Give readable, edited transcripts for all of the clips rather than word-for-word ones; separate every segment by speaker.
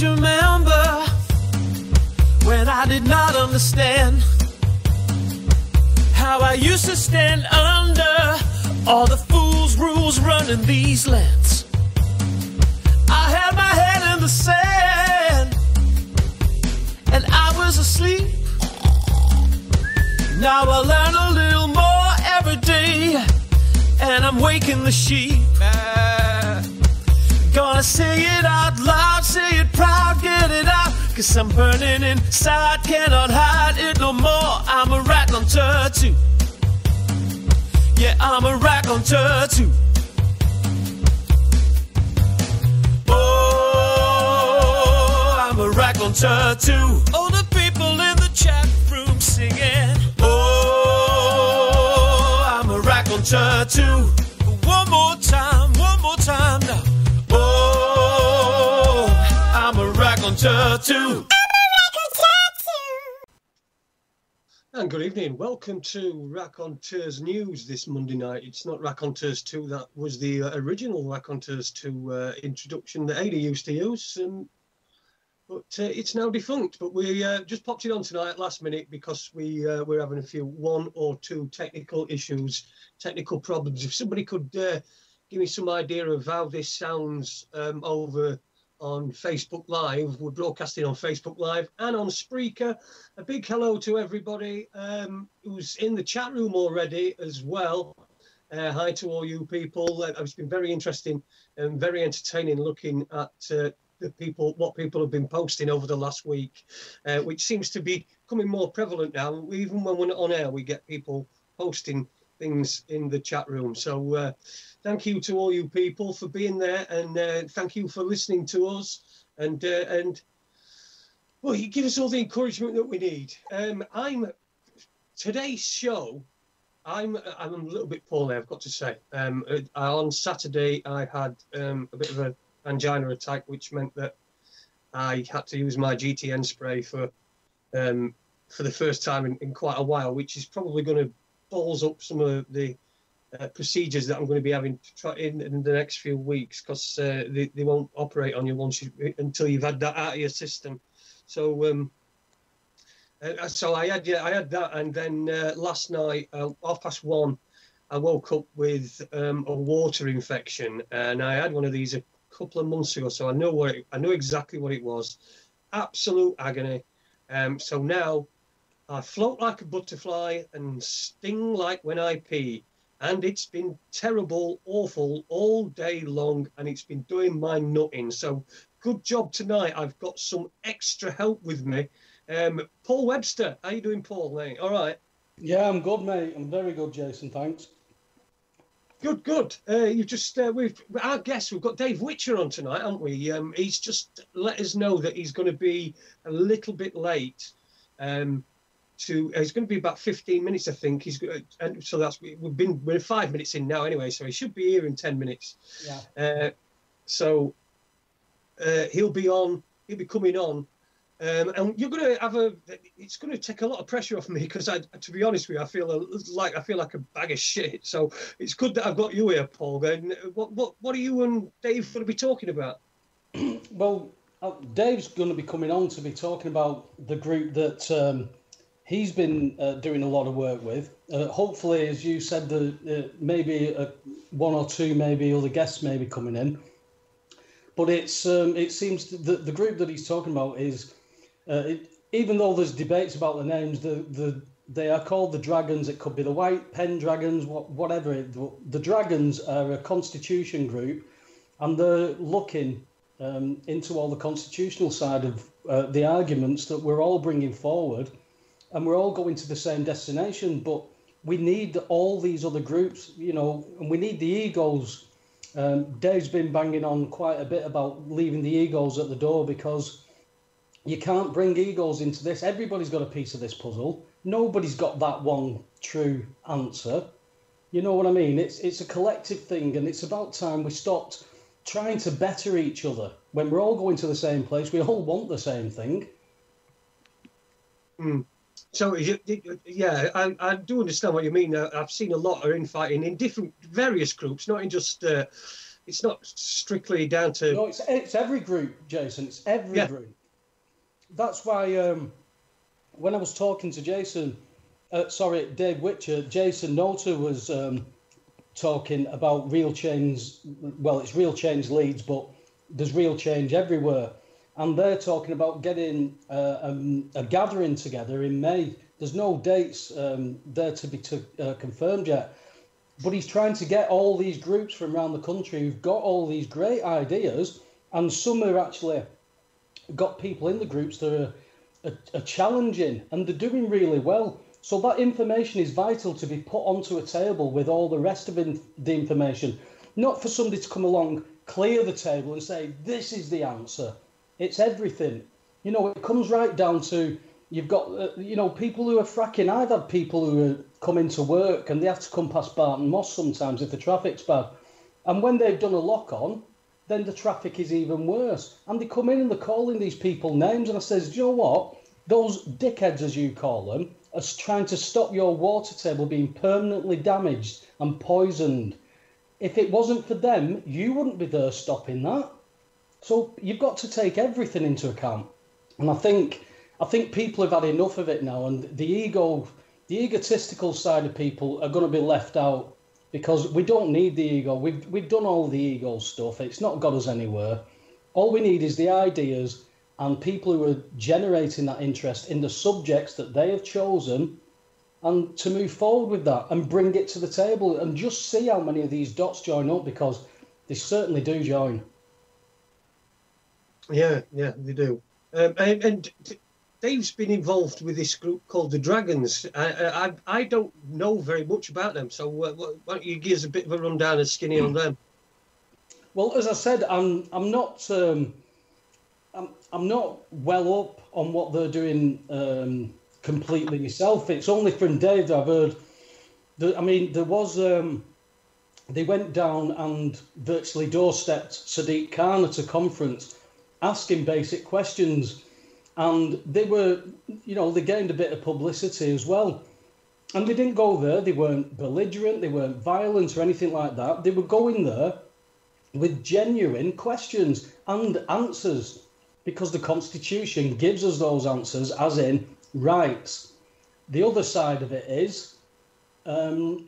Speaker 1: always remember when I did not understand how I used to stand under all the fool's rules running these lands. I had my head in the sand and I was asleep. Now I learn a little more every day, and I'm waking the sheep. Gonna say it out loud, say it proud, get it out, 'cause I'm burning inside, cannot hide it no more. I'm a raconteur too. Yeah, I'm a raconteur too. Oh, I'm a raconteur too. Oh, the people in the chat room singing. Oh, I'm a raconteur too. One more time now. Oh, I'm a raconteur too.
Speaker 2: And good evening. Welcome to Raconteurs News this Monday night. It's not Raconteurs 2. That was the original Raconteurs 2 introduction that Ada used to use. But it's now defunct. But we just popped it on tonight last minute because we're having a few one or two technical issues, technical problems. If somebody could give me some idea of how this sounds over on Facebook Live. We're broadcasting on Facebook Live and on Spreaker. A big hello to everybody who's in the chat room already as well. Hi to all you people. It's been very interesting and very entertaining looking at what people have been posting over the last week, which seems to be becoming more prevalent now. Even when we're not on air, we get people posting things in the chat room. So thank you to all you people for being there, and thank you for listening to us, and well, you give us all the encouragement that we need. Today's show, I'm a little bit poorly, I've got to say. On Saturday I had a bit of a angina attack, which meant that I had to use my GTN spray for the first time in quite a while, which is probably going to balls up some of the procedures that I'm going to be having to try in the next few weeks, because they won't operate on you until you've had that out of your system. So so I had that, and then last night 1:30 I woke up with a water infection, and I had one of these a couple of months ago, so I know exactly what it was. Absolute agony. So now I float like a butterfly and sting like when I pee. And it's been terrible, awful all day long, and it's been doing my nutting. So good job tonight. I've got some extra help with me. Paul Webster, how you doing, Paul, mate? All right?
Speaker 3: Yeah, I'm good, mate. I'm very good, Jason. Thanks.
Speaker 2: Good. You just our guest. We've got Dave Witcher on tonight, haven't we? He's just let us know that he's going to be a little bit late. It's going to be about 15 minutes, I think. And so we're 5 minutes in now anyway, so he should be here in 10 minutes. Yeah. So he'll be coming on, and you're going to have it's going to take a lot of pressure off me, because to be honest with you, I feel like a bag of shit. So it's good that I've got you here, Paul. And what are you and Dave going to be talking about?
Speaker 3: Well, Dave's going to be coming on to be talking about the group that he's been doing a lot of work with. Hopefully, as you said, maybe one or two, maybe other guests may be coming in. But it seems that the group that he's talking about is, even though there's debates about the names, they are called the Dragons. It could be the White Pen Dragons, whatever. The Dragons are a constitution group, and they're looking into all the constitutional side of the arguments that we're all bringing forward. And we're all going to the same destination, but we need all these other groups, and we need the egos. Dave's been banging on quite a bit about leaving the egos at the door, because you can't bring egos into this. Everybody's got a piece of this puzzle. Nobody's got that one true answer. You know what I mean? It's a collective thing, and it's about time we stopped trying to better each other. When we're all going to the same place, we all want the same thing.
Speaker 2: So, yeah, I do understand what you mean. I've seen a lot of infighting in various groups, not in just it's not strictly down to.
Speaker 3: No, it's every group, Jason. It's every group. That's why when I was talking to Dave Witcher, Jason Nota was talking about real change. Well, it's real change Leeds, but there's real change everywhere. And they're talking about getting a gathering together in May. There's no dates there to be confirmed yet. But he's trying to get all these groups from around the country who've got all these great ideas, and some have actually got people in the groups that are challenging, and they're doing really well. So that information is vital to be put onto a table with all the rest of the information, not for somebody to come along, clear the table and say, this is the answer. It's everything. You know, it comes right down to, you've got, people who are fracking. I've had people who are coming to work and they have to come past Barton Moss sometimes if the traffic's bad. And when they've done a lock-on, then the traffic is even worse. And they come in and they're calling these people names. And I says, do you know what? Those dickheads, as you call them, are trying to stop your water table being permanently damaged and poisoned. If it wasn't for them, you wouldn't be there stopping that. So you've got to take everything into account. And I think people have had enough of it now, and the egotistical side of people are going to be left out, because we don't need the ego. We've done all the ego stuff. It's not got us anywhere. All we need is the ideas and people who are generating that interest in the subjects that they have chosen, and to move forward with that and bring it to the table and just see how many of these dots join up, because they certainly do join.
Speaker 2: Yeah, they do. And Dave's been involved with this group called the Dragons. I don't know very much about them, so why don't you give us a bit of a rundown of Skinny on them?
Speaker 3: Well, as I said, I'm not well up on what they're doing completely myself. It's only from Dave that I've heard. There was they went down and virtually doorstepped Sadiq Khan at a conference, asking basic questions. And they were, they gained a bit of publicity as well. And they didn't go there. They weren't belligerent. They weren't violent or anything like that. They were going there with genuine questions and answers, because the Constitution gives us those answers, as in rights. The other side of it is the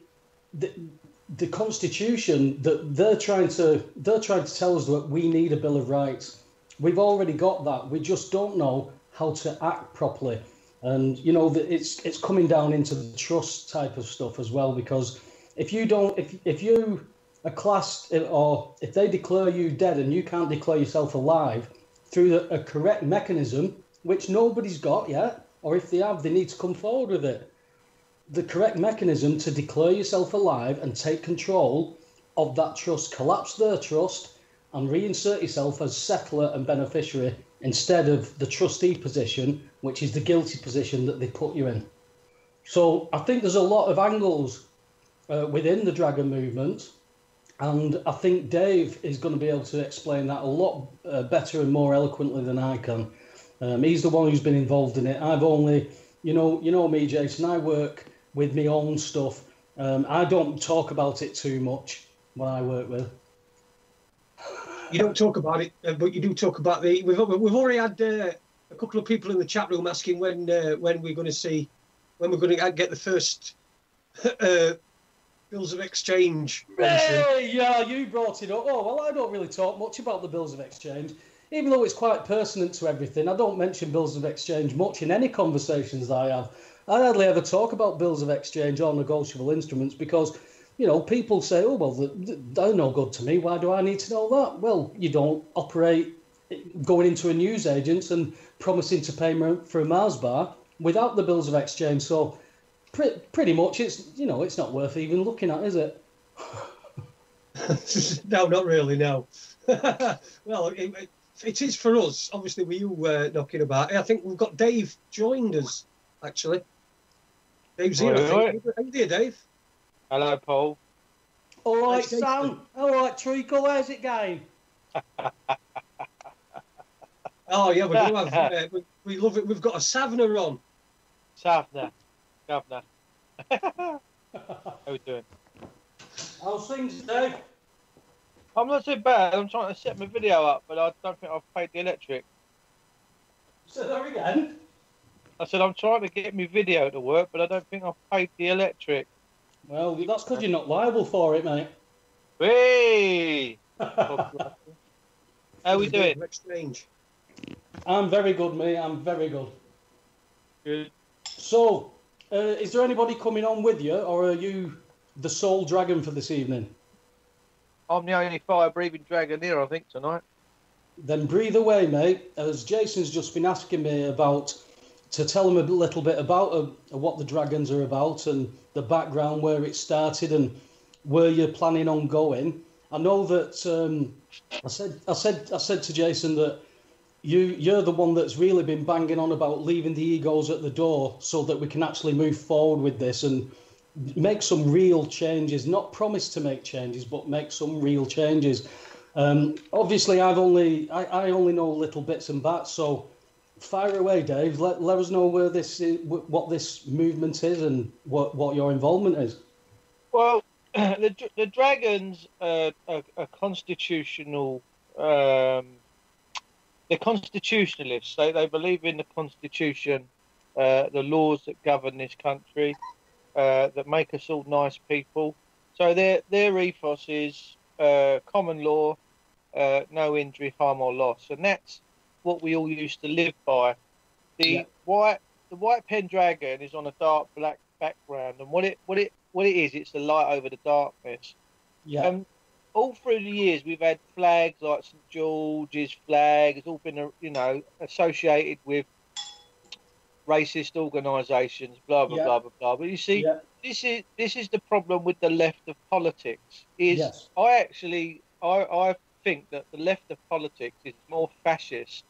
Speaker 3: Constitution, that they're trying to tell us that we need a Bill of Rights. We've already got that. We just don't know how to act properly. And it's coming down into the trust type of stuff as well, because if you are classed, or if they declare you dead and you can't declare yourself alive through a correct mechanism, which nobody's got yet, or if they have, they need to come forward with it. The correct mechanism to declare yourself alive and take control of that trust, collapse their trust, and reinsert yourself as settler and beneficiary instead of the trustee position, which is the guilty position that they put you in. So I think there's a lot of angles within the Dragon movement, and I think Dave is going to be able to explain that a lot better and more eloquently than I can. He's the one who's been involved in it. I've only, you know me, Jason, I work with my own stuff. I don't talk about it too much when I work with.
Speaker 2: You don't talk about it, but you do talk about the. We've already had a couple of people in the chat room asking when we're going to get the first bills of exchange.
Speaker 3: Hey, yeah, you brought it up. Oh well, I don't really talk much about the bills of exchange, even though it's quite pertinent to everything. I don't mention bills of exchange much in any conversations that I have. I hardly ever talk about bills of exchange or negotiable instruments, because people say, oh, well, they're no good to me. Why do I need to know that? Well, you don't operate going into a newsagent and promising to pay for a Mars bar without the bills of exchange. So pretty much it's not worth even looking at, is it?
Speaker 2: No, not really, no. Well, it is for us, obviously, with you knocking about. I think we've got Dave joined us, actually. Dave's here, I think. How you doing, Dave?
Speaker 4: Hello, Paul.
Speaker 3: All right, Sam. All right, Treacle. How's it going?
Speaker 2: Oh yeah, we do have. We love it. We've got a Savner on.
Speaker 4: Savner, Governor. How we doing?
Speaker 3: How's things, Dave?
Speaker 4: I'm not too bad. I'm trying to set my video up, but I don't think I've paid the electric.
Speaker 3: Say that again.
Speaker 4: I said I'm trying to get my video to work, but I don't think I've paid the electric.
Speaker 3: Well, that's because you're not liable for it, mate.
Speaker 4: Hey! How we doing?
Speaker 2: Exchange.
Speaker 3: I'm very good, mate. I'm very good.
Speaker 4: Good.
Speaker 3: So, is there anybody coming on with you, or are you the sole dragon for this evening?
Speaker 4: I'm the only fire-breathing dragon here, I think, tonight.
Speaker 3: Then breathe away, mate. As Jason's just been asking me to tell him a little bit about what the dragons are about and the background, where it started and where you're planning on going. I know that I said to Jason that you're the one that's really been banging on about leaving the egos at the door so that we can actually move forward with this and make some real changes. Not promise to make changes, but make some real changes. Obviously, I only know little bits and bats, so fire away, Dave. Let us know where this is, what this movement is, and what your involvement is.
Speaker 4: Well, the dragons are constitutional. They're constitutionalists. They believe in the constitution, the laws that govern this country, that make us all nice people. So their ethos is common law, no injury, harm or loss, and that's what we all used to live by. The white pen dragon is on a dark black background, and what it is, it's the light over the darkness.
Speaker 3: Yeah.
Speaker 4: All through the years, we've had flags like St George's flag. It's all been, associated with racist organisations. Blah blah blah blah blah. But you see, this is the problem with the left of politics. I think that the left of politics is more fascist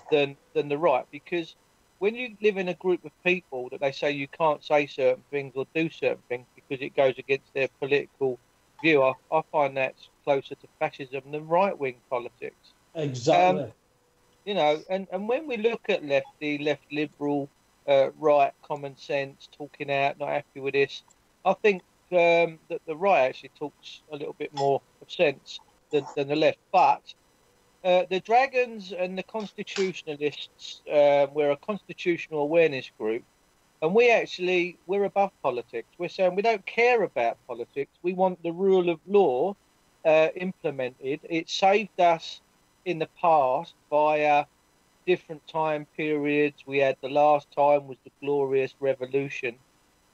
Speaker 4: than the right, because when you live in a group of people that they say you can't say certain things or do certain things because it goes against their political view, I find that's closer to fascism than right-wing politics.
Speaker 3: Exactly.
Speaker 4: And when we look at left liberal, right, common sense, talking out, not happy with this, I think that the right actually talks a little bit more of sense than the left. But the Dragons and the Constitutionalists, we're a constitutional awareness group, and we're above politics. We're saying we don't care about politics. We want the rule of law implemented. It saved us in the past via different time periods. We had the last time was the Glorious Revolution.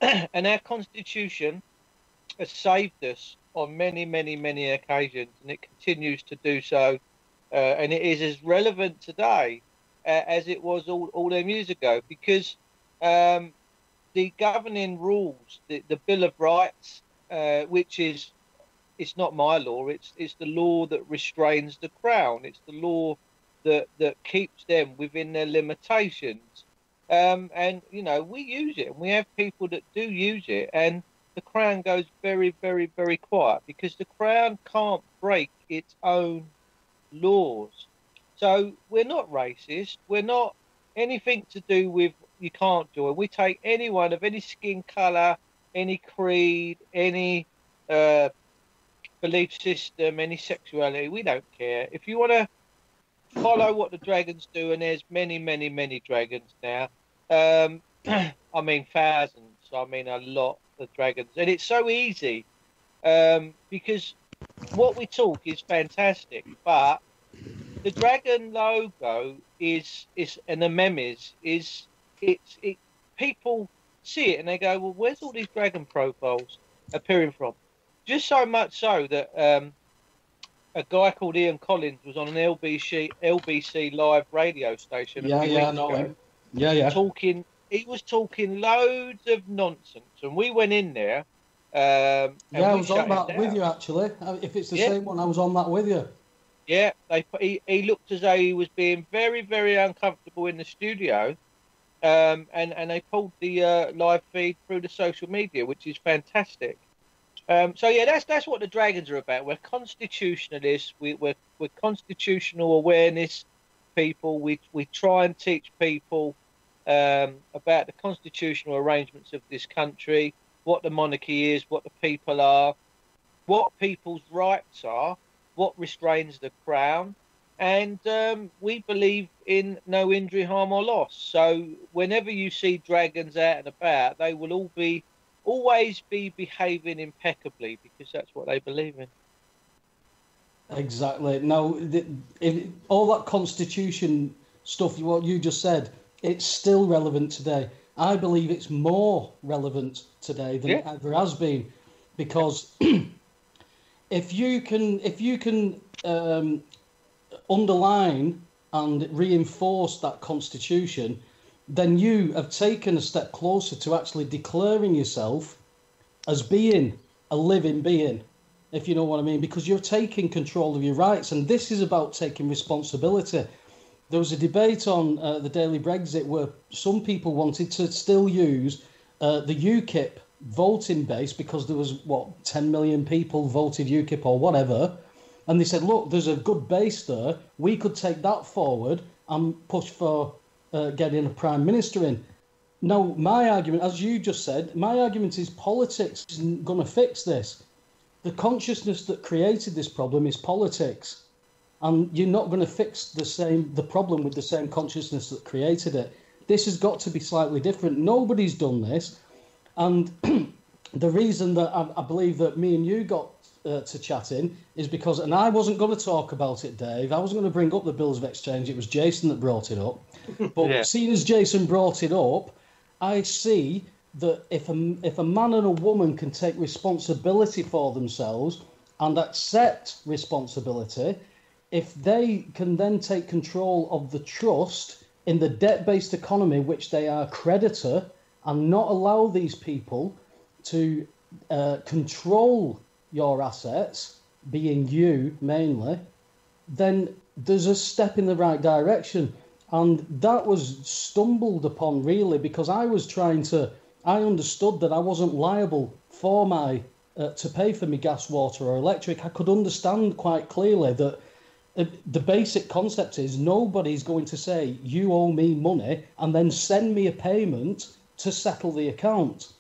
Speaker 4: And our Constitution has saved us on many, many, many occasions, and it continues to do so. And it is as relevant today as it was all them years ago, because the governing rules, the Bill of Rights, which is, it's not my law, it's the law that restrains the Crown. It's the law that keeps them within their limitations. And, we use it, and we have people that do use it, and the Crown goes very, very, very quiet, because the Crown can't break its own laws. So we're not racist. We're not anything to do with you can't do it. We take anyone of any skin colour, any creed, any belief system, any sexuality. We don't care. If you want to follow what the dragons do, and there's many, many, many dragons now. I mean thousands. I mean a lot of dragons, and it's so easy because what we talk is fantastic, but the dragon logo is and the memes is people see it and they go, well, where's all these dragon profiles appearing from? Just so much so that a guy called Ian Collins was on an LBC live radio station.
Speaker 3: I know him.
Speaker 4: He was talking loads of nonsense, and we went in there.
Speaker 3: I was on that with you, actually. If it's the same one, I was on that with you.
Speaker 4: Yeah, he looked as though he was being very, very uncomfortable in the studio, and they pulled the live feed through the social media, which is fantastic. So yeah, that's what the dragons are about. We're constitutionalists. We're constitutional awareness people. We try and teach people about the constitutional arrangements of this country, what the monarchy is, what the people are, what people's rights are, what restrains the crown, and we believe in no injury, harm, or loss. So whenever you see dragons out and about, they will always be behaving impeccably because that's what they believe in.
Speaker 3: Exactly. Now, all that constitution stuff, what you just said, it's still relevant today. I believe it's more relevant today than it ever has been, because if you can underline and reinforce that constitution, then you have taken a step closer to actually declaring yourself as being a living being, if you know what I mean, because you're taking control of your rights. And this is about taking responsibility. There was a debate on the Daily Brexit where some people wanted to still use the UKIP voting base because there was, 10 million people voted UKIP or whatever. And they said, look, there's a good base there. We could take that forward and push for getting a prime minister in. Now, my argument, as you just said, my argument is politics isn't going to fix this. The consciousness that created this problem is politics. And you're not going to fix the problem with the same consciousness that created it. This has got to be slightly different. Nobody's done this. And the reason that I believe that me and you got to chatting is because, and I wasn't going to talk about it, Dave. I wasn't going to bring up the bills of exchange. It was Jason that brought it up. But seeing as Jason brought it up, I see that if a man and a woman can take responsibility for themselves and accept responsibility, if they can then take control of the trust in the debt-based economy, which they are creditor, and not allow these people to control your assets, being you mainly, then there's a step in the right direction. And that was stumbled upon, really, because I understood that I wasn't liable for to pay for my gas, water or electric. I could understand quite clearly that the basic concept is nobody's going to say, you owe me money, and then send me a payment to settle the account.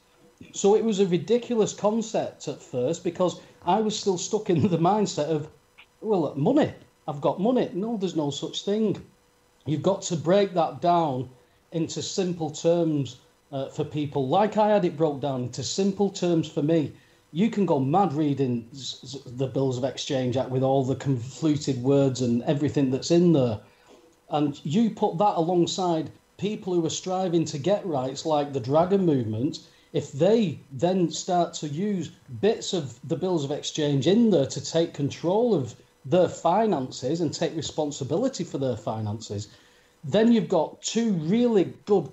Speaker 3: So it was a ridiculous concept at first, because I was still stuck in the mindset of, well, money, I've got money. No, there's no such thing. You've got to break that down into simple terms for people. Like I had it broke down into simple terms for me. You can go mad reading the Bills of Exchange Act with all the confluted words and everything that's in there. And you put that alongside people who are striving to get rights, like the Dragon Movement. If they then start to use bits of the Bills of Exchange in there to take control of their finances and take responsibility for their finances, then you've got two really good,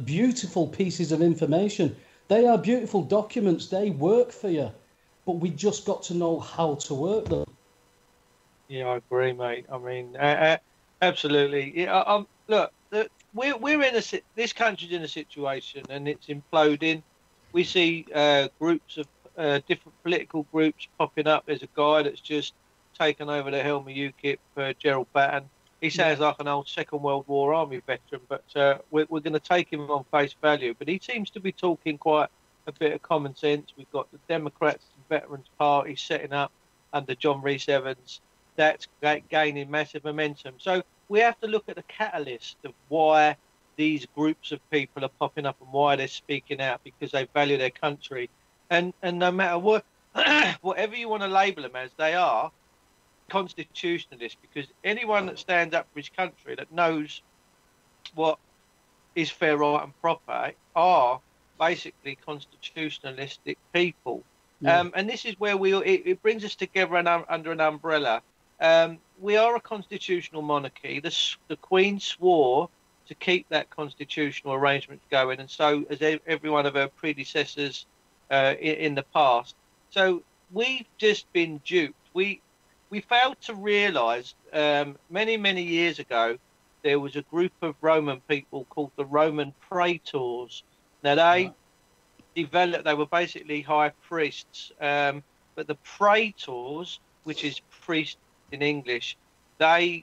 Speaker 3: beautiful pieces of information. They are beautiful documents. They work for you, but we just got to know how to work them.
Speaker 4: Yeah, I agree, mate. I mean, absolutely. Yeah, look, we're in this country's in a situation, and it's imploding. We see groups of different political groups popping up. There's a guy that's just taken over the helm of UKIP, Gerald Batten. He sounds like an old Second World War Army veteran, but we're going to take him on face value. But he seems to be talking quite a bit of common sense. We've got the Democrats and Veterans Party setting up under John Rhys Evans. That's gaining massive momentum. So we have to look at the catalyst of why these groups of people are popping up and why they're speaking out, because they value their country. And no matter what, whatever you want to label them as, they are constitutionalists, because anyone that stands up for his country, that knows what is fair, right and proper, are basically constitutionalistic people. Yeah. And this is where it brings us together under an umbrella. We are a constitutional monarchy. The Queen swore to keep that constitutional arrangement going, and so as every one of her predecessors in the past. So we've just been duped. We failed to realise many years ago there was a group of Roman people called the Roman Praetors. Now they developed; they were basically high priests, but the Praetors, which is priest in English, they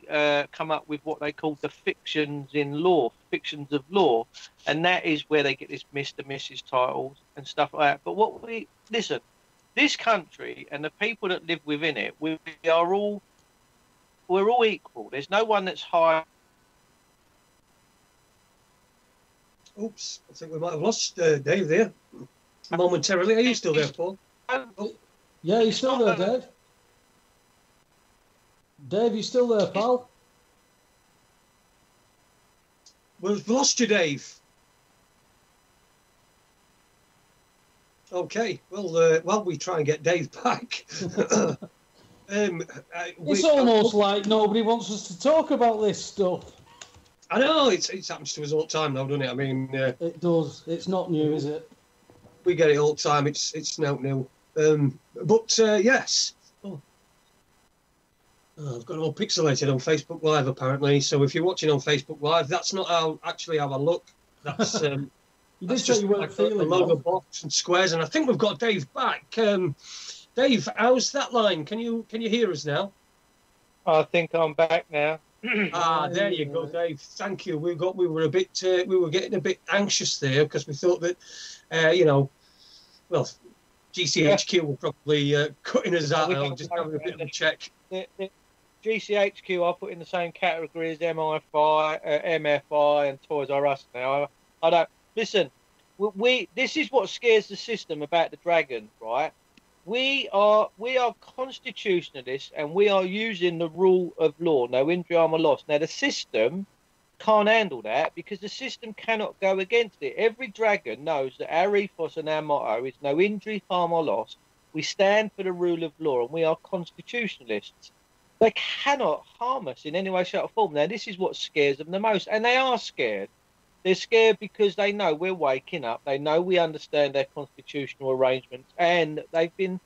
Speaker 4: come up with what they call the fictions of law, and that is where they get this Mr. Mrs. titles and stuff like that. But listen, this country and the people that live within it, we're all equal. There's no one that's higher.
Speaker 2: Oops, I think we might have lost Dave there momentarily. Are you still there, Paul?
Speaker 3: Oh. Yeah, you're still there, Dave. Dave, you still there, pal?
Speaker 2: We've lost you, Dave. Okay, well, while we try and get Dave back,
Speaker 3: it's almost like nobody wants us to talk about this stuff.
Speaker 2: I know, it happens to us all the time now, doesn't it? I mean...
Speaker 3: it does. It's not new, is it?
Speaker 2: We get it all the time. It's not new. Yes. Oh, I've got it all pixelated on Facebook Live, apparently. So if you're watching on Facebook Live, that's not actually how I look. That's...
Speaker 3: You did say you weren't feeling
Speaker 2: a load of box and squares, and I think we've got Dave back. Dave, how's that line? Can you hear us now?
Speaker 4: I think I'm back now.
Speaker 2: There you go, Dave. Thank you. We were getting a bit anxious there because we thought that, GCHQ were probably cutting us out. I'll just having a bit of a check.
Speaker 4: The GCHQ I put in the same category as MFI and Toys R Us now. I don't. Listen, this is what scares the system about the dragon, right? We are constitutionalists, and we are using the rule of law, no injury, harm or loss. Now, the system can't handle that because the system cannot go against it. Every dragon knows that our ethos and our motto is no injury, harm or loss. We stand for the rule of law, and we are constitutionalists. They cannot harm us in any way, shape or form. Now, this is what scares them the most, and they are scared. They're scared because they know we're waking up. They know we understand their constitutional arrangements, and they've been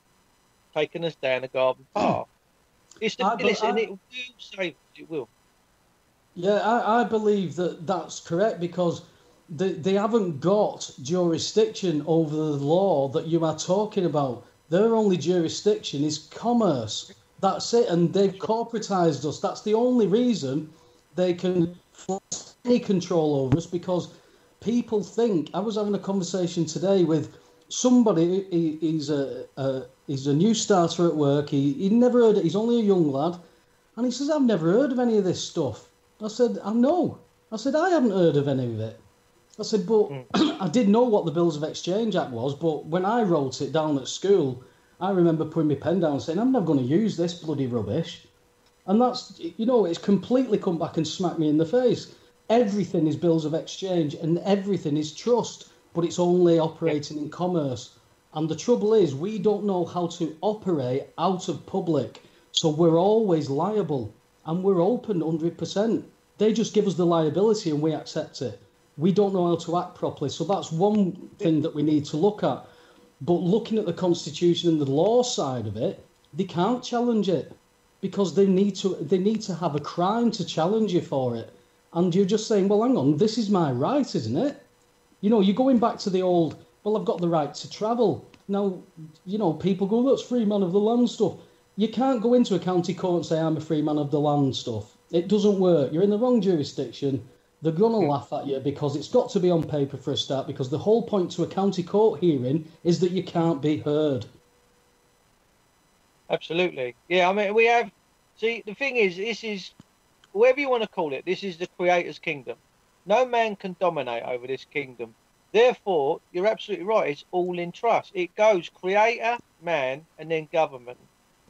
Speaker 4: taking us down a garden path. It's the and it will save us. It will.
Speaker 3: Yeah, I believe that's correct because they haven't got jurisdiction over the law that you are talking about. Their only jurisdiction is commerce. That's it, and they've corporatized us. That's the only reason they can any control over us because people think. I was having a conversation today with somebody. He's a new starter at work. He never heard it. He's only a young lad, and he says, "I've never heard of any of this stuff." I said, "I know." I said, "I haven't heard of any of it." I said, "But I did know what the Bills of Exchange Act was. But when I wrote it down at school, I remember putting my pen down and saying, I'm never going to use this bloody rubbish." And that's, it's completely come back and smacked me in the face. Everything is bills of exchange and everything is trust, but it's only operating in commerce. And the trouble is, we don't know how to operate out of public. So we're always liable and we're open 100%. They just give us the liability and we accept it. We don't know how to act properly. So that's one thing that we need to look at. But looking at the Constitution and the law side of it, they can't challenge it because they need to have a crime to challenge you for it. And you're just saying, well, hang on, this is my right, isn't it? You're going back to the old, well, I've got the right to travel. Now, people go, that's free man of the land stuff. You can't go into a county court and say, I'm a free man of the land stuff. It doesn't work. You're in the wrong jurisdiction. They're going to laugh at you because it's got to be on paper for a start, because the whole point to a county court hearing is that you can't be heard.
Speaker 4: Absolutely. Yeah, I mean, the thing is, this is, whatever you want to call it, this is the Creator's kingdom. No man can dominate over this kingdom. Therefore, you're absolutely right, it's all in trust. It goes Creator, man, and then government.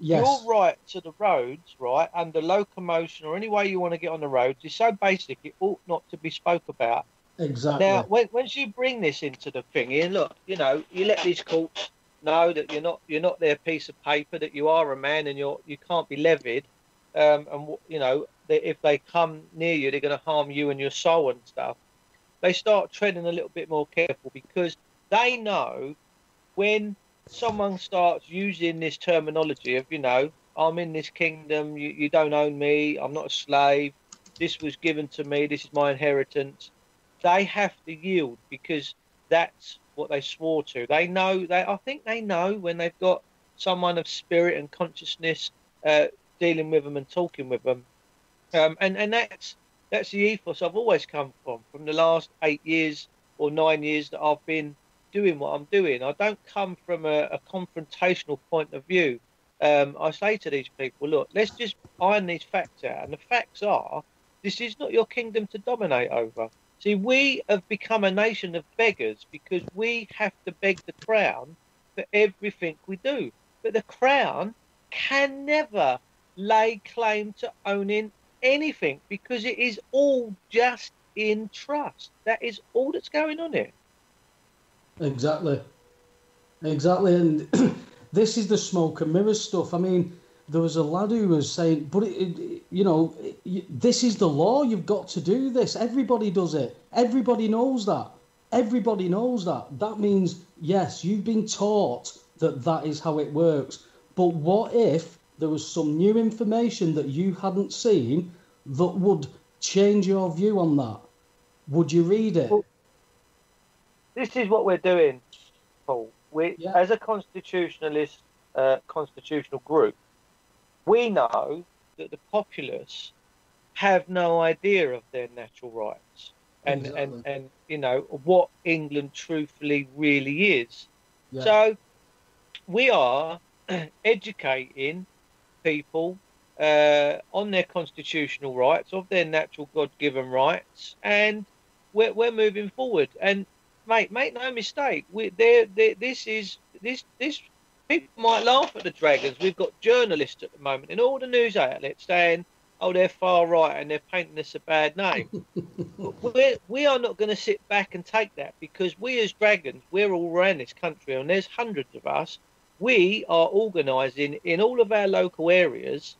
Speaker 3: Yes.
Speaker 4: Your right to the roads, right, under locomotion or any way you want to get on the roads is so basic it ought not to be spoke about.
Speaker 3: Exactly.
Speaker 4: Now, once you bring this into the thing, you let these courts know that you're not their piece of paper, that you are a man and you can't be levied, and if they come near you, they're going to harm you and your soul and stuff. They start treading a little bit more careful because they know when someone starts using this terminology of, I'm in this kingdom, you don't own me, I'm not a slave, this was given to me, this is my inheritance. They have to yield because that's what they swore to. They know, I think they know when they've got someone of spirit and consciousness dealing with them and talking with them. And that's the ethos I've always come from the last 8 years or 9 years that I've been doing what I'm doing. I don't come from a confrontational point of view. I say to these people, look, let's just iron these facts out. And the facts are, this is not your kingdom to dominate over. See, we have become a nation of beggars because we have to beg the crown for everything we do. But the crown can never lay claim to owning anything because it is all just in trust. That is all that's going on here. Exactly.
Speaker 3: And this is the smoke and mirrors stuff. I mean, there was a lad who was saying, but, this is the law. You've got to do this. Everybody does it. Everybody knows that. Everybody knows that. That means, yes, you've been taught that is how it works. But what if there was some new information that you hadn't seen that would change your view on that? Would you read it?
Speaker 4: Well, this is what we're doing, Paul. As a constitutionalist, constitutional group, we know that the populace have no idea of their natural rights and what England truthfully really is. Yeah. So we are educating people on their constitutional rights, of their natural God-given rights, and we're moving forward. And mate, make no mistake, this people might laugh at the Dragons. We've got journalists at the moment in all the news outlets saying, oh, they're far right and they're painting us a bad name. we are not going to sit back and take that, because we as Dragons, we're all around this country and there's hundreds of us. We are organising in all of our local areas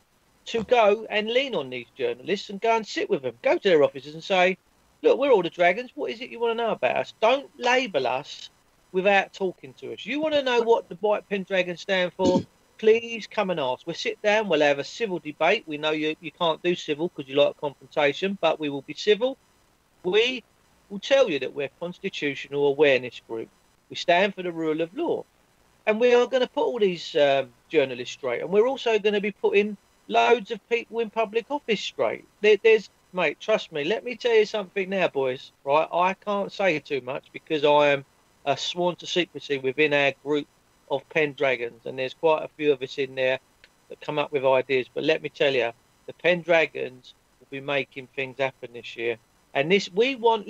Speaker 4: to go and lean on these journalists and go and sit with them, go to their offices and say, look, we're all the Dragons. What is it you want to know about us? Don't label us without talking to us. You want to know what the White Pen Dragons stand for? Please come and ask. We'll sit down. We'll have a civil debate. We know you can't do civil because you like confrontation, but we will be civil. We will tell you that we're a constitutional awareness group. We stand for the rule of law. And we are going to put all these journalists straight. And we're also going to be putting loads of people in public office straight. Mate, trust me, let me tell you something now, boys, right? I can't say too much because I am sworn to secrecy within our group of Pen Dragons, and there's quite a few of us in there that come up with ideas. But let me tell you, the Pen Dragons will be making things happen this year. And we want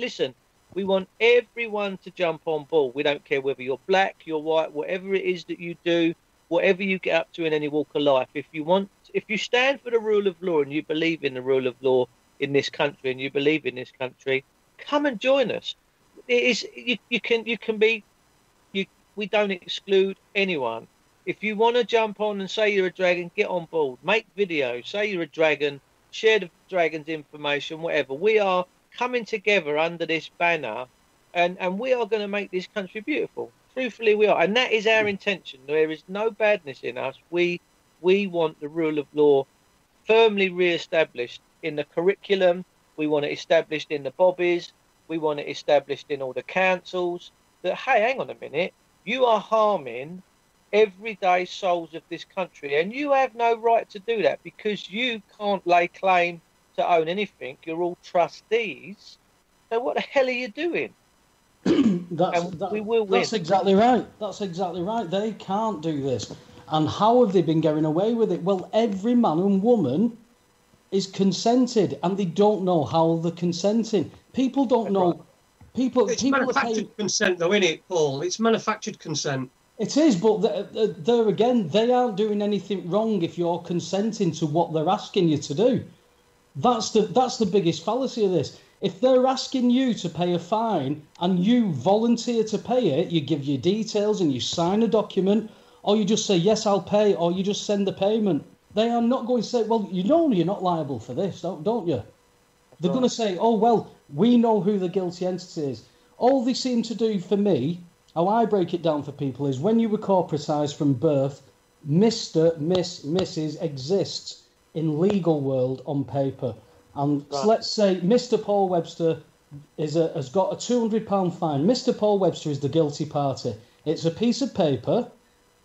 Speaker 4: everyone to jump on board. We don't care whether you're black, you're white, whatever it is that you do, whatever you get up to in any walk of life. If you stand for the rule of law and you believe in the rule of law in this country and you believe in this country, come and join us. It is we don't exclude anyone. If you want to jump on and say you're a dragon, get on board, make videos, say you're a dragon, share the dragon's information, whatever. We are coming together under this banner, and we are going to make this country beautiful. Truthfully, we are, and that is our intention. There is no badness in us. We want the rule of law firmly re-established in the curriculum. We want it established in the bobbies. We want it established in all the councils. That, hey, hang on a minute, you are harming everyday souls of this country, and you have no right to do that because you can't lay claim to own anything. You're all trustees. So what the hell are you doing?
Speaker 3: We will win. That's exactly right. That's exactly right. They can't do this. And how have they been getting away with it? Well, every man and woman is consented, and they don't know how they're consenting. People don't know.
Speaker 2: It's manufactured consent, though, isn't it, Paul? It's manufactured consent.
Speaker 3: It is, but there again, they aren't doing anything wrong if you're consenting to what they're asking you to do. That's the biggest fallacy of this. If they're asking you to pay a fine and you volunteer to pay it, you give your details and you sign a document, or you just say, yes, I'll pay, or you just send the payment. They are not going to say, well, you know you're not liable for this, don't you? They're going to say, oh, well, we know who the guilty entity is. All they seem to do for me, how I break it down for people, is when you were corporatised from birth, Mr., Miss, Mrs. exists in legal world on paper. And so let's say Mr. Paul Webster has got a £200 fine. Mr. Paul Webster is the guilty party. It's a piece of paper,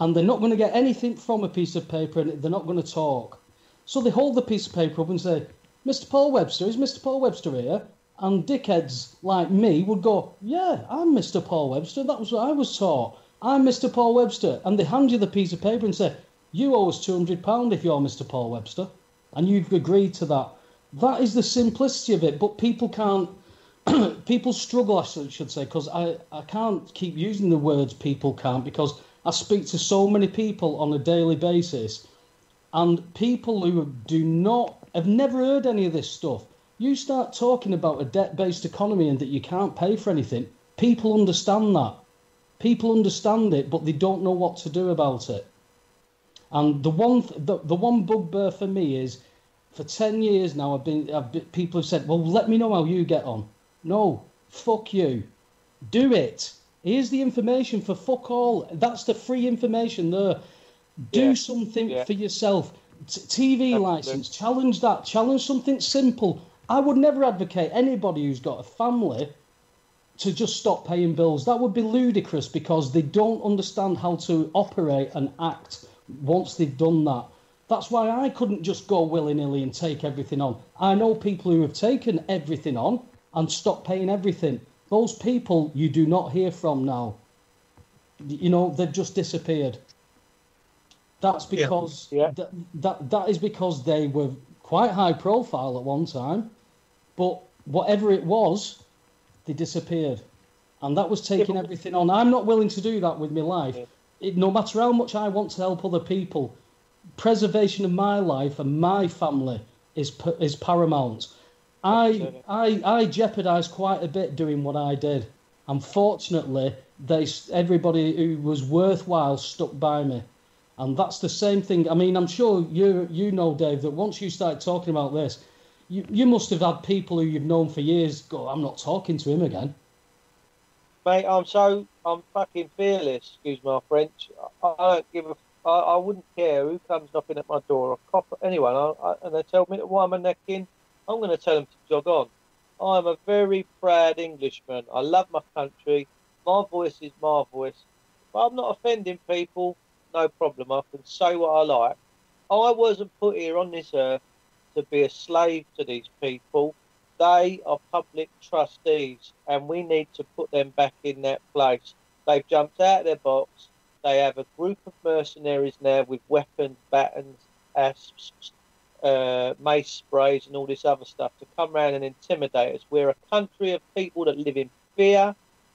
Speaker 3: and they're not going to get anything from a piece of paper, and they're not going to talk. So they hold the piece of paper up and say, Mr. Paul Webster, is Mr. Paul Webster here? And dickheads like me would go, yeah, I'm Mr. Paul Webster. That was what I was taught. I'm Mr. Paul Webster. And they hand you the piece of paper and say, you owe us £200 if you're Mr. Paul Webster. And you've agreed to that. That is the simplicity of it. But people can't, people struggle, I should say, because I can't keep using the words people can't, because I speak to so many people on a daily basis. And people who have never heard any of this stuff. You start talking about a debt-based economy and that you can't pay for anything, people understand that. People understand it, but they don't know what to do about it. And the one bugbear for me is, for 10 years now, people have said, well, let me know how you get on. No, fuck you. Do it. Here's the information for fuck all. That's the free information there. Do something for yourself. TV license, challenge that. Challenge something simple. I would never advocate anybody who's got a family to just stop paying bills. That would be ludicrous, because they don't understand how to operate and act once they've done that. That's why I couldn't just go willy-nilly and take everything on. I know people who have taken everything on and stopped paying everything. Those people you do not hear from now. You know, they've just disappeared. That's because that is because they were quite high profile at one time, but whatever it was, they disappeared. And that was taking everything on. I'm not willing to do that with my life. No matter how much I want to help other people, preservation of my life and my family is paramount. I jeopardised quite a bit doing what I did. Unfortunately, everybody who was worthwhile stuck by me. And that's the same thing. I mean, I'm sure you know, Dave, that once you start talking about this, you must have had people who you've known for years go, I'm not talking to him again.
Speaker 4: Mate, I'm fucking fearless, excuse my French. I wouldn't care who comes knocking at my door, a cop, anyone, and they tell me why I'm a neck in, I'm going to tell them to jog on. I'm a very proud Englishman. I love my country. My voice is my voice. But I'm not offending people. No problem. I can say what I like. I wasn't put here on this earth to be a slave to these people. They are public trustees, and we need to put them back in that place. They've jumped out of their box. They have a group of mercenaries now with weapons, batons, asps, mace sprays, and all this other stuff to come around and intimidate us. We're a country of people that live in fear.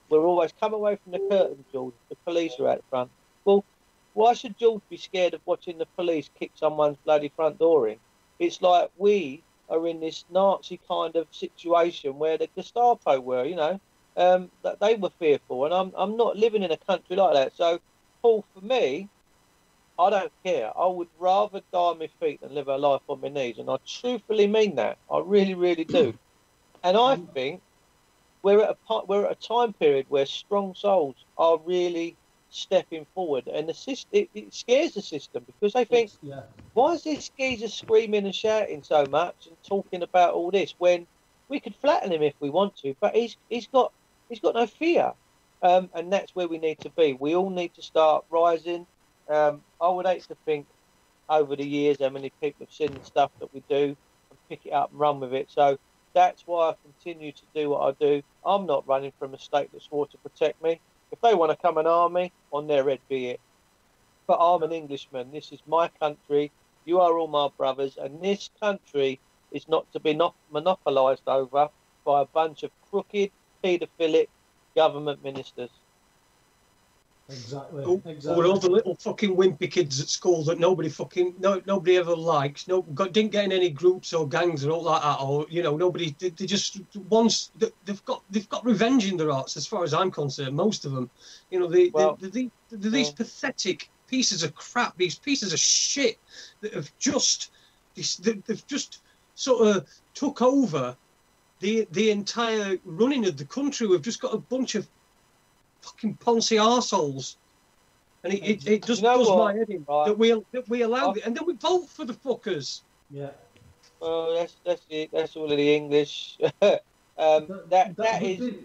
Speaker 4: We're always come away from the curtain, George. The police are out front. Well, why should George be scared of watching the police kick someone's bloody front door in? It's like we are in this Nazi kind of situation where the Gestapo were, you know, that they were fearful. And I'm not living in a country like that. So, Paul, for me, I don't care. I would rather die on my feet than live a life on my knees. And I truthfully mean that. I really, really do. And I think we're at a time period where strong souls are really stepping forward, and the system, it scares the system, because they think, why is this geezer screaming and shouting so much and talking about all this when we could flatten him if we want to, but he's got no fear, and that's where we need to be. We all need to start rising. I would hate to think over the years how many people have seen the stuff that we do and pick it up and run with it. So that's why I continue to do what I do. I'm not running from a state that swore to protect me. If they want to come and arm me, on their head be it. But I'm an Englishman. This is my country. You are all my brothers. And this country is not to be monopolised over by a bunch of crooked, paedophilic government ministers.
Speaker 3: Exactly.
Speaker 2: Or all the little fucking wimpy kids at school that nobody ever likes. Didn't get in any groups or gangs or all like that. Or nobody. They just once they've got revenge in their hearts. As far as I'm concerned, most of them. These pathetic pieces of crap. These pieces of shit that have they've just sort of took over the entire running of the country. We've just got a bunch of fucking poncy arseholes, and it just does my head in that we allow it, and then we vote for the fuckers. Yeah.
Speaker 4: Well, that's it. That's all of the English. That is.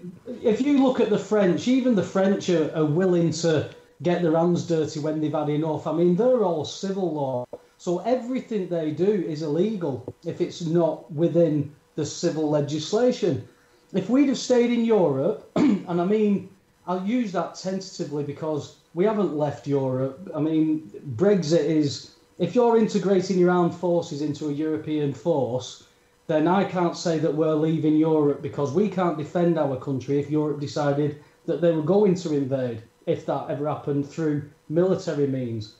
Speaker 3: If you look at the French, even the French are willing to get their hands dirty when they've had enough. I mean, they're all civil law, so everything they do is illegal if it's not within the civil legislation. if we'd have stayed in Europe, and I mean, I'll use that tentatively because we haven't left Europe. I mean, Brexit is, if you're integrating your armed forces into a European force, then I can't say that we're leaving Europe because we can't defend our country if Europe decided that they were going to invade, if that ever happened through military means.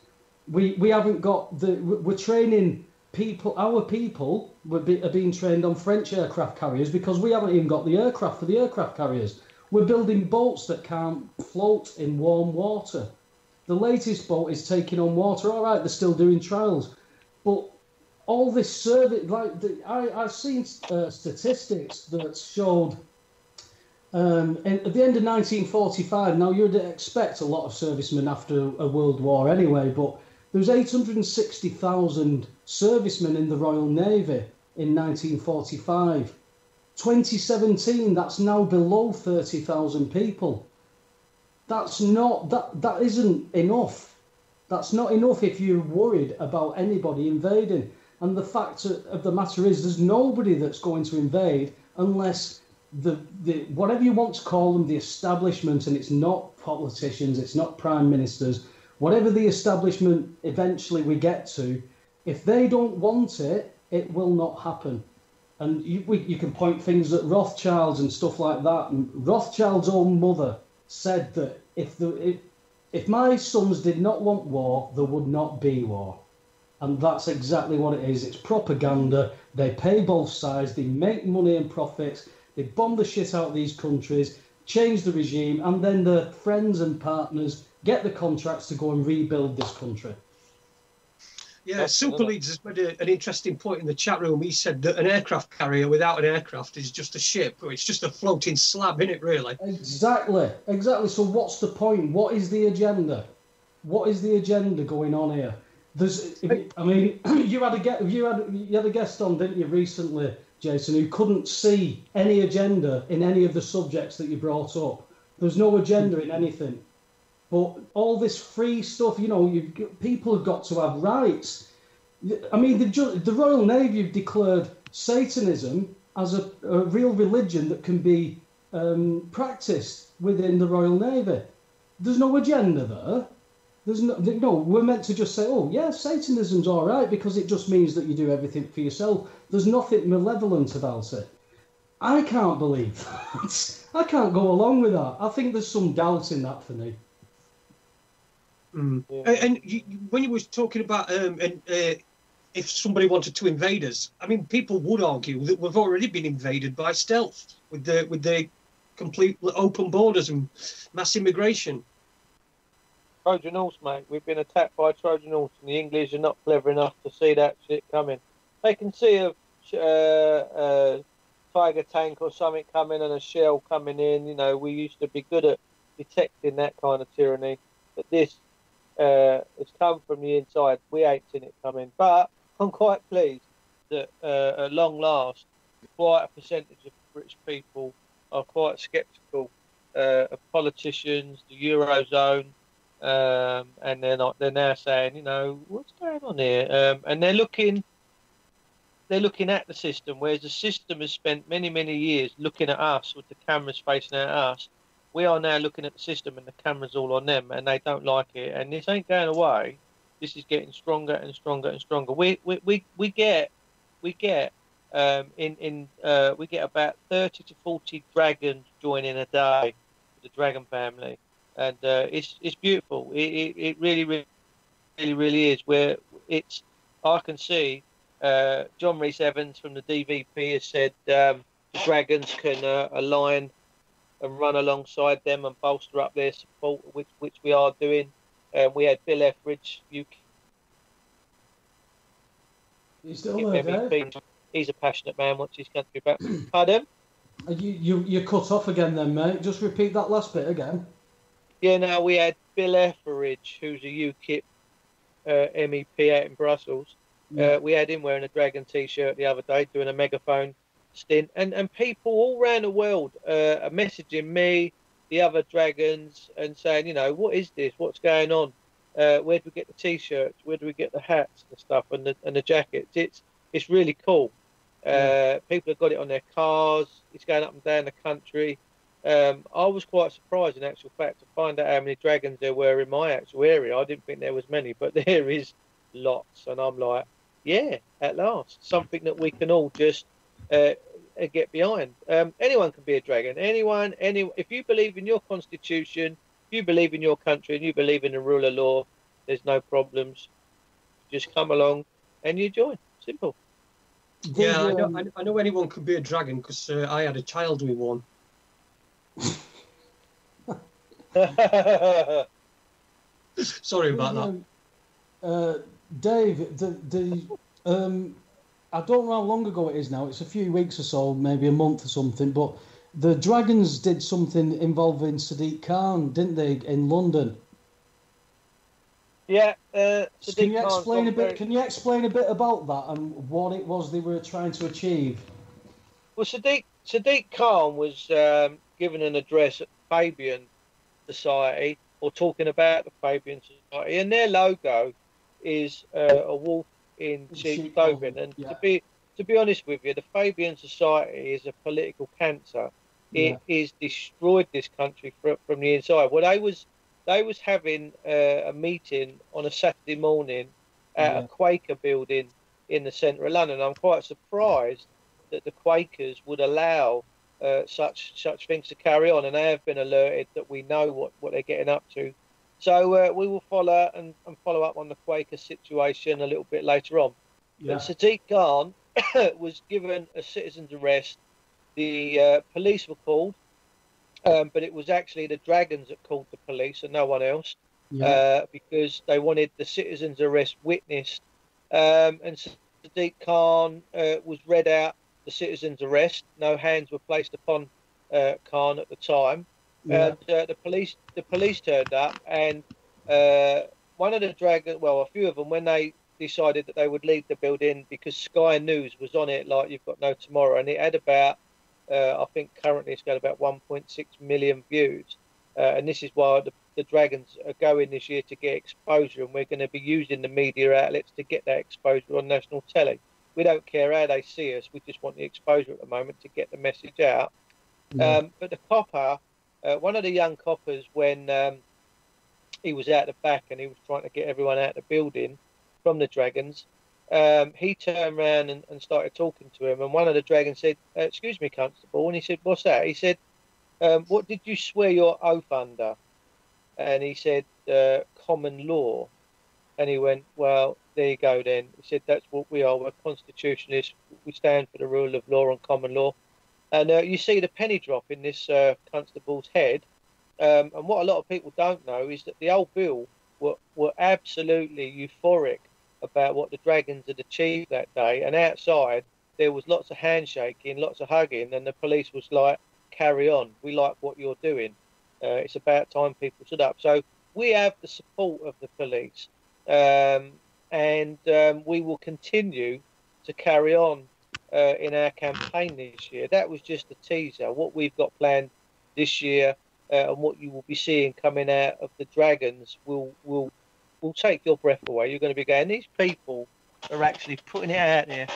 Speaker 3: We haven't got we're training people, our people are being trained on French aircraft carriers because we haven't even got the aircraft for the aircraft carriers. We're building boats that can't float in warm water. The latest boat is taking on water. All right, they're still doing trials, but all this service, like I've seen statistics that showed at the end of 1945. Now you'd expect a lot of servicemen after a world war anyway, but there was 860,000 servicemen in the Royal Navy in 1945. 2017, that's now below 30,000 people. That's not, that isn't enough. That's not enough if you're worried about anybody invading. And the fact of the matter is, there's nobody that's going to invade unless the whatever you want to call them, the establishment, and it's not politicians, it's not prime ministers, whatever the establishment eventually we get to, if they don't want it, it will not happen. And you can point things at Rothschilds and stuff like that. And Rothschild's own mother said that if my sons did not want war, there would not be war. And that's exactly what it is. It's propaganda. They pay both sides. They make money and profits. They bomb the shit out of these countries, change the regime, and then their friends and partners get the contracts to go and rebuild this country.
Speaker 2: Yeah, Super Leeds has made an interesting point in the chat room. He said that an aircraft carrier without an aircraft is just a ship. It's just a floating slab, isn't it, really?
Speaker 3: Exactly. So what's the point? What is the agenda? What is the agenda going on here? I mean, you had a guest on, didn't you, recently, Jason, who couldn't see any agenda in any of the subjects that you brought up. There's no agenda in anything. But all this free stuff, people have got to have rights. I mean, the Royal Navy have declared Satanism as a real religion that can be practiced within the Royal Navy. There's no agenda there. We're meant to just say, oh, yeah, Satanism's all right because it just means that you do everything for yourself. There's nothing malevolent about it. I can't believe that. I can't go along with that. I think there's some doubt in that for me.
Speaker 2: Mm. Yeah. And when you was talking about if somebody wanted to invade us, I mean, people would argue that we've already been invaded by stealth with the complete open borders and mass immigration.
Speaker 4: Trojan horse, mate. We've been attacked by Trojan horse, and the English are not clever enough to see that shit coming. They can see a Tiger tank or something coming and a shell coming in. We used to be good at detecting that kind of tyranny, but this has come from the inside. We ain't seen it coming, but I'm quite pleased that at long last, quite a percentage of British people are quite sceptical of politicians, the Eurozone, and they're now saying, what's going on here? And they're looking at the system, whereas the system has spent many, many years looking at us with the cameras facing at us. We are now looking at the system and the cameras all on them, and they don't like it. And this ain't going away. This is getting stronger and stronger and stronger. We get about 30 to 40 dragons joining a day, the dragon family, and it's beautiful. It really, really, really, really is. Where I can see John Rhys Evans from the DVP has said the dragons can align and run alongside them and bolster up their support, which we are doing. We had Bill Etheridge.
Speaker 3: He's still there.
Speaker 4: He's a passionate man. Wants his country back. Pardon?
Speaker 3: You cut off again, then, mate. Just repeat that last bit again.
Speaker 4: Yeah, no, we had Bill Etheridge, who's a UKIP MEP out in Brussels. Yeah. We had him wearing a dragon T-shirt the other day, doing a megaphone stint, and people all around the world are messaging me, the other dragons, and saying, what is this? What's going on? Where do we get the T-shirts? Where do we get the hats and stuff and the jackets? It's really cool. People have got it on their cars. It's going up and down the country. I was quite surprised, in actual fact, to find out how many dragons there were in my actual area. I didn't think there was many, but there is lots. And I'm like, yeah, at last, something that we can all just get behind. Anyone can be a dragon. Anyone. If you believe in your constitution, if you believe in your country, and you believe in the rule of law, there's no problems. Just come along and you join. Simple.
Speaker 2: Yeah, I know anyone could be a dragon because I had a child with one. Sorry about
Speaker 3: that. Dave, I don't know how long ago it is now. It's a few weeks or so, maybe a month or something. But the Dragons did something involving Sadiq Khan, didn't they, in London?
Speaker 4: Yeah.
Speaker 3: Can you explain a bit? Can you explain a bit about that and what it was they were trying to achieve?
Speaker 4: Well, Sadiq Khan was given an address at Fabian Society, or talking about the Fabian Society, and their logo is a wolf in sheep's clothing. And to be honest with you, the Fabian Society is a political cancer. It has destroyed this country from the inside. Well, they was having a meeting on a Saturday morning at a Quaker building in the centre of London. I'm quite surprised that the Quakers would allow such things to carry on, and they have been alerted that we know what they're getting up to. So we will follow up on the Quaker situation a little bit later on. Yeah. But Sadiq Khan was given a citizen's arrest. The police were called, but it was actually the Dragons that called the police and no one else, because they wanted the citizen's arrest witnessed. And Sadiq Khan was read out the citizen's arrest. No hands were placed upon Khan at the time. And the police turned up, and one of the Dragons, well, a few of them, when they decided that they would leave the building, because Sky News was on it like you've got no tomorrow, and it had about, I think currently it's got about 1.6 million views, and this is why the Dragons are going this year, to get exposure, and we're going to be using the media outlets to get that exposure on national telly. We don't care how they see us, we just want the exposure at the moment to get the message out. But the copper, one of the young coppers, when he was out the back and he was trying to get everyone out of the building from the Dragons, he turned around and started talking to him, and one of the Dragons said, "Excuse me, Constable," and he said, "What's that?" He said, "What did you swear your oath under?" And he said, "Common law." And he went, "Well, there you go then." He said, "That's what we are. We're constitutionalists. We stand for the rule of law and common law." And you see the penny drop in this constable's head. And what a lot of people don't know is that the old Bill were absolutely euphoric about what the Dragons had achieved that day. And outside, there was lots of handshaking, lots of hugging, and the police was like, "Carry on. We like what you're doing. It's about time people stood up." So we have the support of the police, and we will continue to carry on in our campaign this year. That was just a teaser. What we've got planned this year, and what you will be seeing coming out of the Dragons will take your breath away. You're going to be going, these people are actually putting it out there.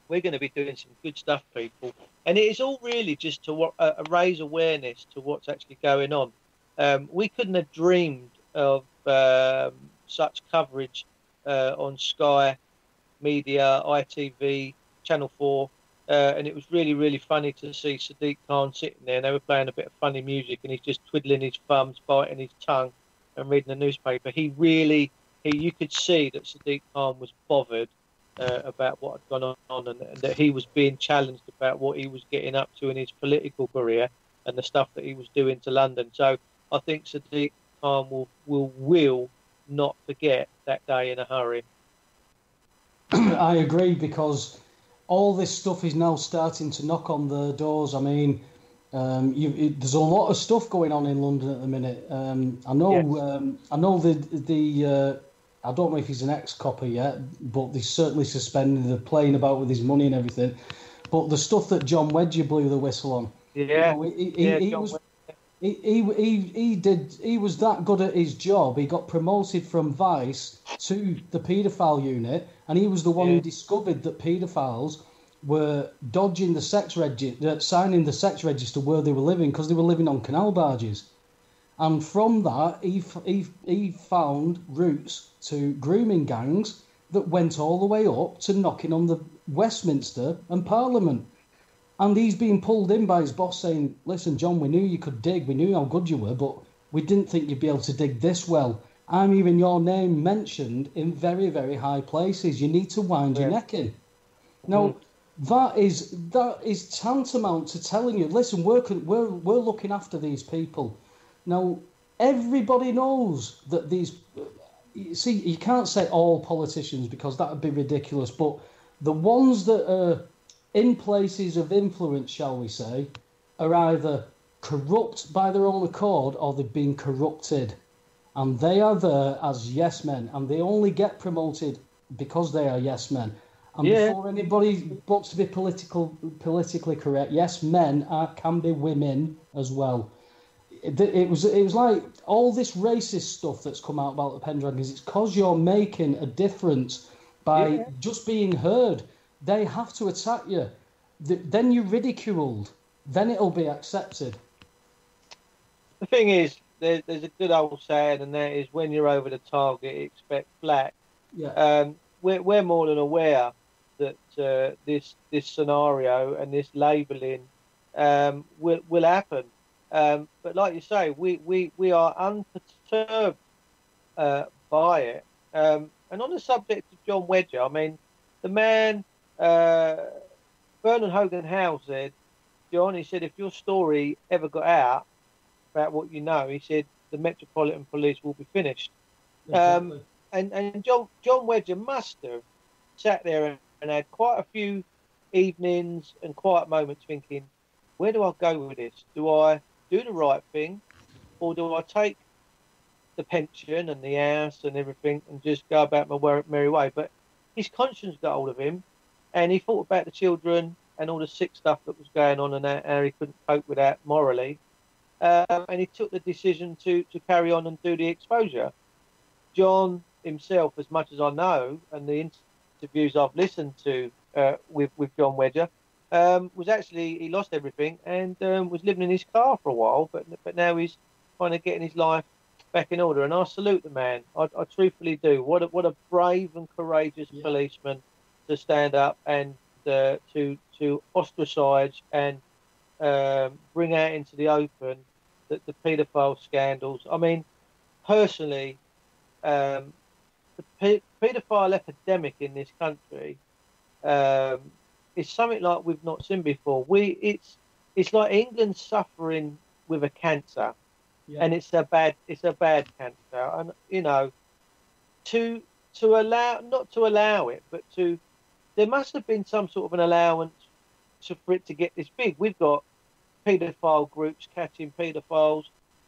Speaker 4: We're going to be doing some good stuff, people. And it is all really just to raise awareness to what's actually going on. We couldn't have dreamed of such coverage on Sky Media, ITV, Channel 4, and it was really, really funny to see Sadiq Khan sitting there, and they were playing a bit of funny music, and he's just twiddling his thumbs, biting his tongue, and reading the newspaper. You could see that Sadiq Khan was bothered about what had gone on, and that he was being challenged about what he was getting up to in his political career and the stuff that he was doing to London. So I think Sadiq Khan will not forget that day in a hurry.
Speaker 3: I agree, because all this stuff is now starting to knock on the doors. I mean, there's a lot of stuff going on in London at the minute. I know. I know the I don't know if he's an ex-copper yet, but they certainly suspended. They're playing about with his money and everything. But the stuff that John Wedger blew the whistle on, he He was that good at his job. He got promoted from Vice to the paedophile unit, and he was the one who discovered that paedophiles were dodging the sex register, signing the sex register where they were living because they were living on canal barges. And from that, he found routes to grooming gangs that went all the way up to knocking on the Westminster and Parliament. And he's being pulled in by his boss saying, listen, John, we knew you could dig. We knew how good you were, but we didn't think you'd be able to dig this well. I'm hearing your name mentioned in very, very high places. You need to wind your neck in. Now, that is tantamount to telling you, listen, we're looking after these people. Now, everybody knows that these... See, you can't say all politicians because that would be ridiculous, but the ones that are in places of influence, shall we say, are either corrupt by their own accord or they've been corrupted. And they are there as yes men, and they only get promoted because they are yes men. And before anybody wants to be politically correct, yes men can be women as well. It was like all this racist stuff that's come out about the Pendragons. It's because you're making a difference by just being heard. They have to attack you. Then you're ridiculed. Then it'll be accepted.
Speaker 4: The thing is, there's a good old saying, and that is, when you're over the target, expect flak.
Speaker 3: Yeah.
Speaker 4: We're more than aware that this scenario and this labelling will happen. But like you say, we are unperturbed by it. And on the subject of John Wedger, I mean, the man, Vernon Hogan Howe said, John, he said, if your story ever got out about what you know, he said, the Metropolitan Police will be finished.
Speaker 3: Exactly.
Speaker 4: And John Wedger must have sat there and had quite a few evenings and quiet moments thinking, where do I go with this? Do I do the right thing, or do I take the pension and the house and everything and just go about my merry way? But his conscience got hold of him, and he thought about the children and all the sick stuff that was going on, and how he couldn't cope with that morally. And he took the decision to carry on and do the exposure. John himself, as much as I know, and the interviews I've listened to with John Wedger, was actually, he lost everything and was living in his car for a while, but now he's kind of getting his life back in order. And I salute the man. I truthfully do. What a brave and courageous policeman to stand up and to ostracise and bring out into the open the paedophile scandals. I mean, personally, the paedophile epidemic in this country is something like we've not seen before. It's like England suffering with a cancer, and it's a bad cancer. And you know, to allow, not to allow it, but there must have been some sort of an allowance for it to get this big. We've got paedophile groups catching paedophiles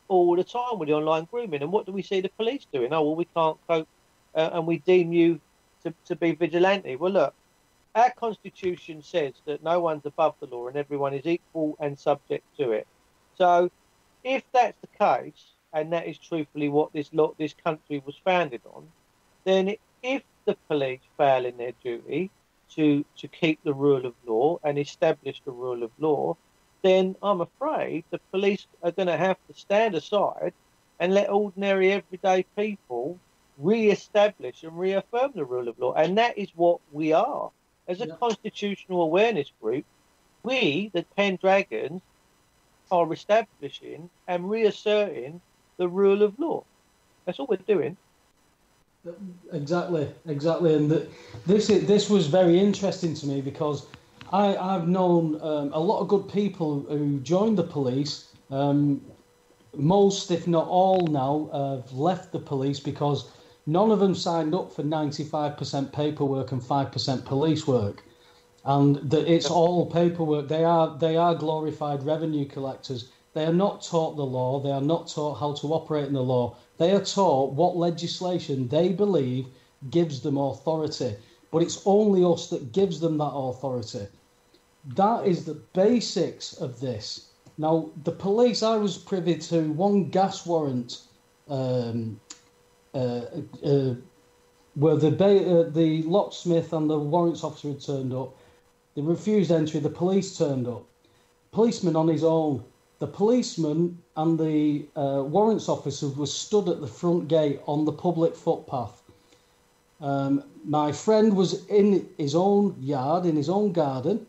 Speaker 4: all the time with the online grooming, and what do we see the police doing? Oh well, we can't cope, and we deem you to be vigilante. Well, look. Our Constitution says that no one's above the law and everyone is equal and subject to it. So if that's the case, and that is truthfully what this country was founded on, then if the police fail in their duty to keep the rule of law and establish the rule of law, then I'm afraid the police are going to have to stand aside and let ordinary everyday people re-establish and reaffirm the rule of law. And that is what we are. As a constitutional awareness group, we, the Pendragons, are establishing and reasserting the rule of law. That's all we're doing.
Speaker 3: Exactly. And this was very interesting to me because I've known a lot of good people who joined the police. Most, if not all now, have left the police because none of them signed up for 95% paperwork and 5% police work. And it's all paperwork. They are glorified revenue collectors. They are not taught the law. They are not taught how to operate in the law. They are taught what legislation they believe gives them authority. But it's only us that gives them that authority. That is the basics of this. Now, the police, I was privy to one gas warrant where the locksmith and the warrants officer had turned up. They refused entry. The police turned up. Policeman on his own. The policeman and the warrants officer were stood at the front gate on the public footpath. My friend was in his own yard, in his own garden,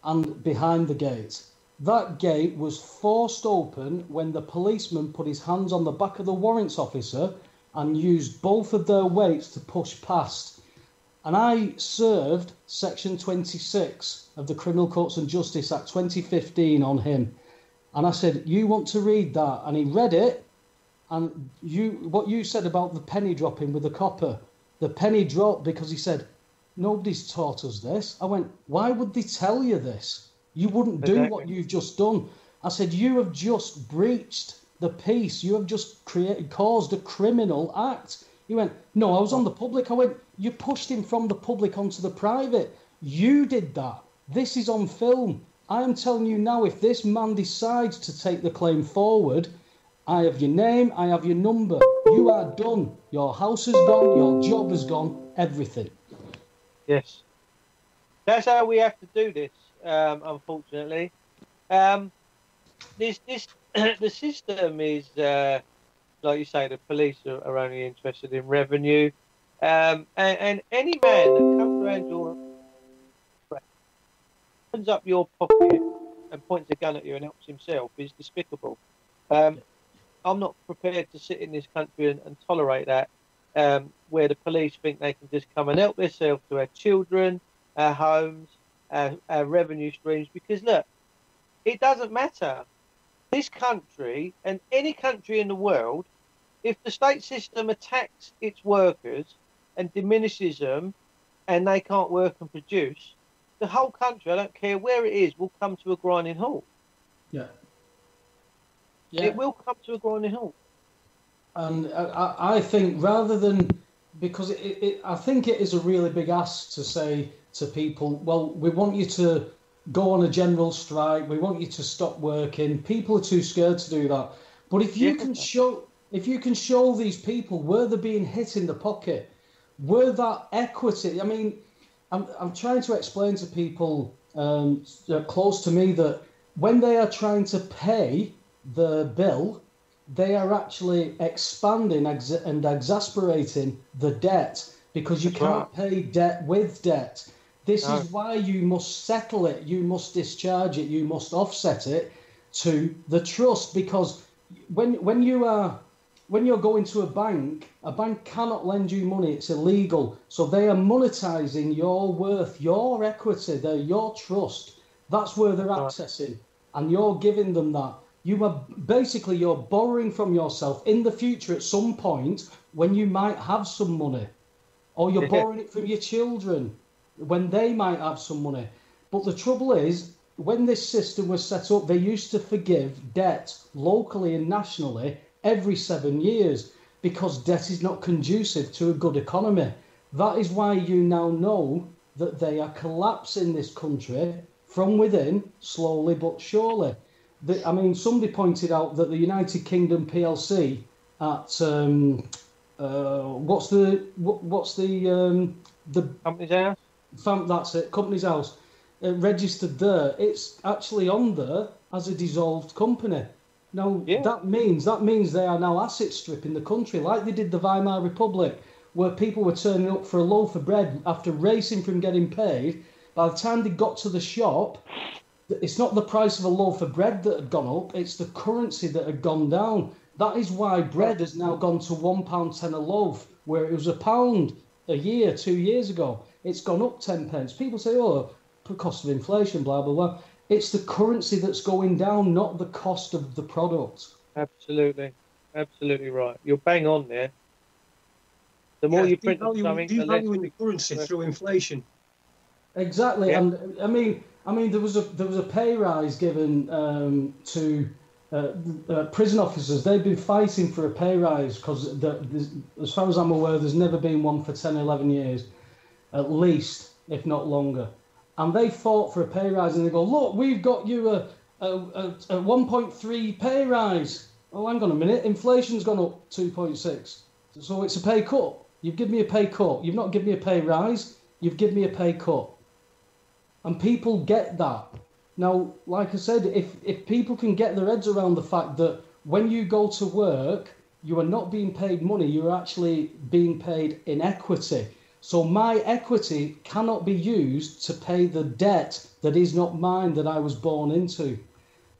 Speaker 3: and behind the gate. That gate was forced open when the policeman put his hands on the back of the warrants officer and used both of their weights to push past. And I served Section 26 of the Criminal Courts and Justice Act 2015 on him. And I said, you want to read that? And he read it. And what you said about the penny dropping with the copper, the penny dropped because he said, nobody's taught us this. I went, why would they tell you this? You wouldn't do what you've just done. I said, you have just breached the peace. You have just caused a criminal act. He went, no, I was on the public. I went, you pushed him from the public onto the private. You did that. This is on film. I am telling you now, if this man decides to take the claim forward, I have your name, I have your number. You are done. Your house is gone, your job is gone, everything.
Speaker 4: Yes. That's how we have to do this, unfortunately. The system is, like you say, the police are only interested in revenue. And any man that comes around your opens up your pocket and points a gun at you and helps himself is despicable. I'm not prepared to sit in this country and tolerate that, where the police think they can just come and help themselves to our children, our homes, our revenue streams. Because, look, it doesn't matter. This country and any country in the world, if the state system attacks its workers and diminishes them and they can't work and produce, the whole country, I don't care where it is, will come to a grinding halt.
Speaker 3: Yeah.
Speaker 4: It will come to a grinding halt.
Speaker 3: And I think rather than, because I think it is a really big ask to say to people, well, we want you to go on a general strike, we want you to stop working. People are too scared to do that. But if you can show these people where they're being hit in the pocket, where that equity, I mean, I'm trying to explain to people close to me that when they are trying to pay the bill, they are actually expanding and exasperating the debt, because you can't pay debt with debt. This is why you must settle it, you must discharge it, you must offset it to the trust, because when you're going to a bank cannot lend you money, it's illegal. So they are monetizing your worth, your equity, your trust. That's where they're accessing, and you're giving them that. You're borrowing from yourself in the future at some point when you might have some money, or you're borrowing it from your children when they might have some money. But the trouble is, when this system was set up, they used to forgive debt locally and nationally every 7 years, because debt is not conducive to a good economy. That is why you now know that they are collapsing this country from within, slowly but surely. Somebody pointed out that the United Kingdom PLC at what's the
Speaker 4: Company's House?
Speaker 3: That's it, Company's House, registered there. It's actually on there as a dissolved company. Now that means they are now asset stripping the country, like they did the Weimar Republic, where people were turning up for a loaf of bread after racing from getting paid. By the time they got to the shop, it's not the price of a loaf of bread that had gone up, it's the currency that had gone down. That is why bread has now gone to £1.10 a loaf, where it was £1 2 years ago. It's gone up 10 pence. People say, cost of inflation, blah, blah, blah. It's the currency that's going down, not the cost of the product.
Speaker 4: Absolutely. Absolutely right. You're bang on there. The more you print something, the less
Speaker 2: the currency through inflation.
Speaker 3: Exactly. Yeah. And I mean, there was a pay rise given to prison officers. They've been fighting for a pay rise because, as far as I'm aware, there's never been one for 10, 11 years, at least, if not longer. And they fought for a pay rise, and they go, look, we've got you a 1.3 pay rise. Oh, hang on a minute. Inflation's gone up 2.6. So it's a pay cut. You've given me a pay cut. You've not given me a pay rise. You've given me a pay cut. And people get that. Now, like I said, if people can get their heads around the fact that when you go to work, you are not being paid money, you're actually being paid in equity. So my equity cannot be used to pay the debt that is not mine, that I was born into.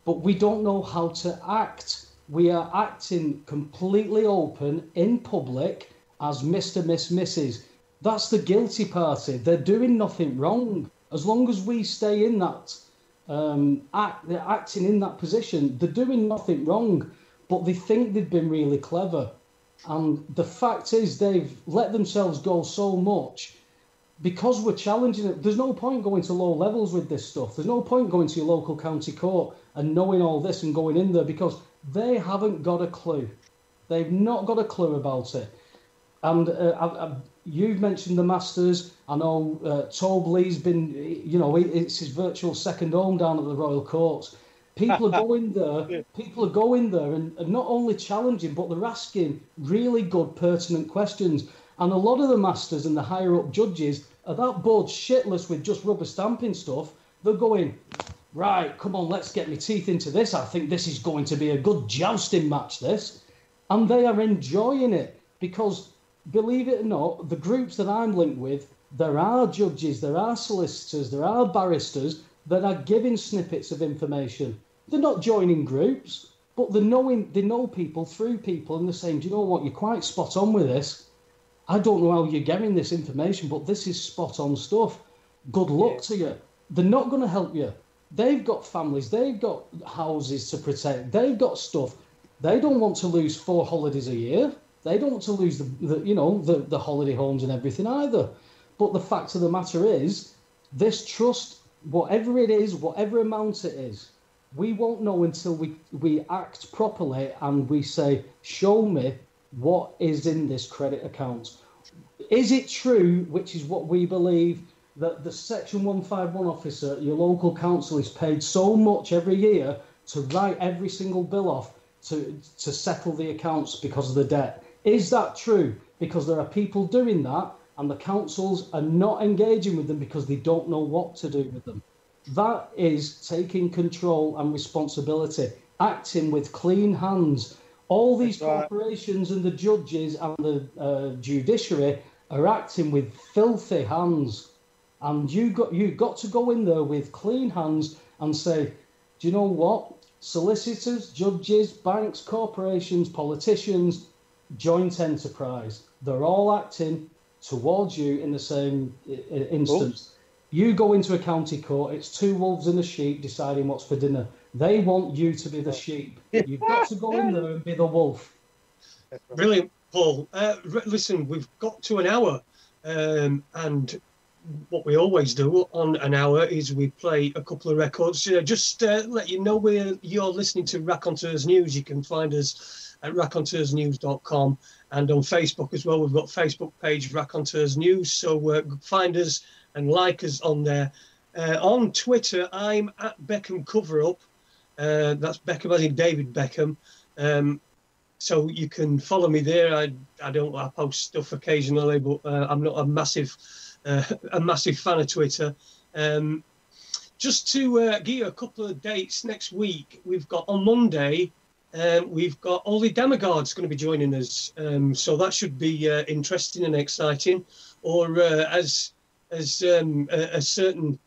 Speaker 3: But we don't know how to act. We are acting completely open in public as Mr., Miss, Mrs. That's the guilty party. They're doing nothing wrong. As long as we stay in that, they're acting in that position, they're doing nothing wrong, but they think they've been really clever. And the fact is they've let themselves go so much because we're challenging it. There's no point going to low levels with this stuff. There's no point going to your local county court and knowing all this and going in there because they haven't got a clue. They've not got a clue about it. And you've mentioned the Masters. I know Tobe Lee's been, it's his virtual second home down at the Royal Courts. People are going there. People are going there and not only challenging, but they're asking really good, pertinent questions. And a lot of the Masters and the higher up judges are that bored shitless with just rubber stamping stuff. They're going, right, come on, let's get my teeth into this. I think this is going to be a good jousting match, this. And they are enjoying it because, believe it or not, the groups that I'm linked with, there are judges, there are solicitors, there are barristers that are giving snippets of information. They're not joining groups, but they know people through people, and they're saying, do you know what, you're quite spot on with this. I don't know how you're getting this information, but this is spot on stuff. Good luck to you. They're not going to help you. They've got families, they've got houses to protect, they've got stuff. They don't want to lose 4 holidays a year. They don't want to lose the holiday homes and everything either. But the fact of the matter is, this trust, whatever it is, whatever amount it is, we won't know until we act properly and we say, show me what is in this credit account. Is it true, which is what we believe, that the Section 151 officer at your local council is paid so much every year to write every single bill off to settle the accounts because of the debt? Is that true? Because there are people doing that and the councils are not engaging with them because they don't know what to do with them. That is taking control and responsibility, acting with clean hands. All these corporations and the judges and the judiciary are acting with filthy hands. And you've got to go in there with clean hands and say, do you know what? Solicitors, judges, banks, corporations, politicians, joint enterprise. They're all acting towards you in the same instance. You go into a county court, it's 2 wolves and a sheep deciding what's for dinner. They want you to be the sheep. You've got to go in there and be the wolf.
Speaker 2: Brilliant, Paul. Listen, we've got to an hour, and what we always do on an hour is we play a couple of records. Just let you know where you're listening to Raconteurs News. You can find us at raconteursnews.com and on Facebook as well. We've got a Facebook page, Raconteurs News, so find us and like us on there. On Twitter, I'm at Beckham Coverup. That's Beckham as in David Beckham. So you can follow me there. I post stuff occasionally, but I'm not a massive fan of Twitter. Just to give you a couple of dates next week, we've got on Monday, we've got Ollie Demigard's going to be joining us. So that should be interesting and exciting. Or as a certain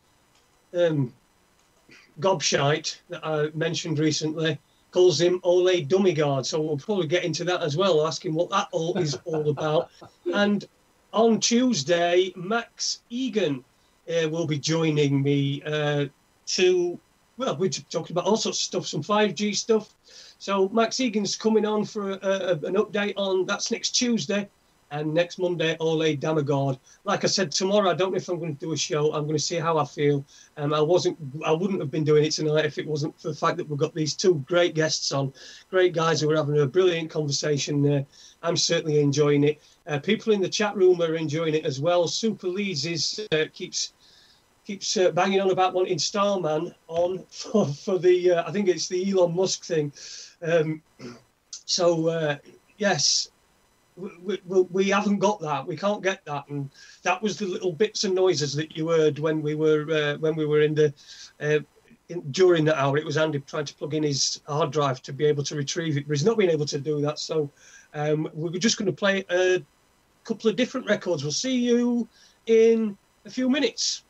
Speaker 2: gobshite that I mentioned recently calls him Ole Dummigard. So we'll probably get into that as well, ask him what that all is all about. And on Tuesday, Max Egan will be joining me we're talking about all sorts of stuff, some 5G stuff. So Max Egan's coming on for an update on that's next Tuesday. And next Monday, Ole Damagard. Like I said, tomorrow, I don't know if I'm going to do a show. I'm going to see how I feel. I wouldn't have been doing it tonight if it wasn't for the fact that we've got these 2 great guests on, great guys who are having a brilliant conversation. I'm certainly enjoying it. People in the chat room are enjoying it as well. Super Leeds keeps keeps banging on about wanting Starman on for the I think it's the Elon Musk thing. Yes, we haven't got that. We can't get that, and that was the little bits and noises that you heard when we were in the during the hour. It was Andy trying to plug in his hard drive to be able to retrieve it, but he's not been able to do that. So we're just going to play a couple of different records. We'll see you in a few minutes.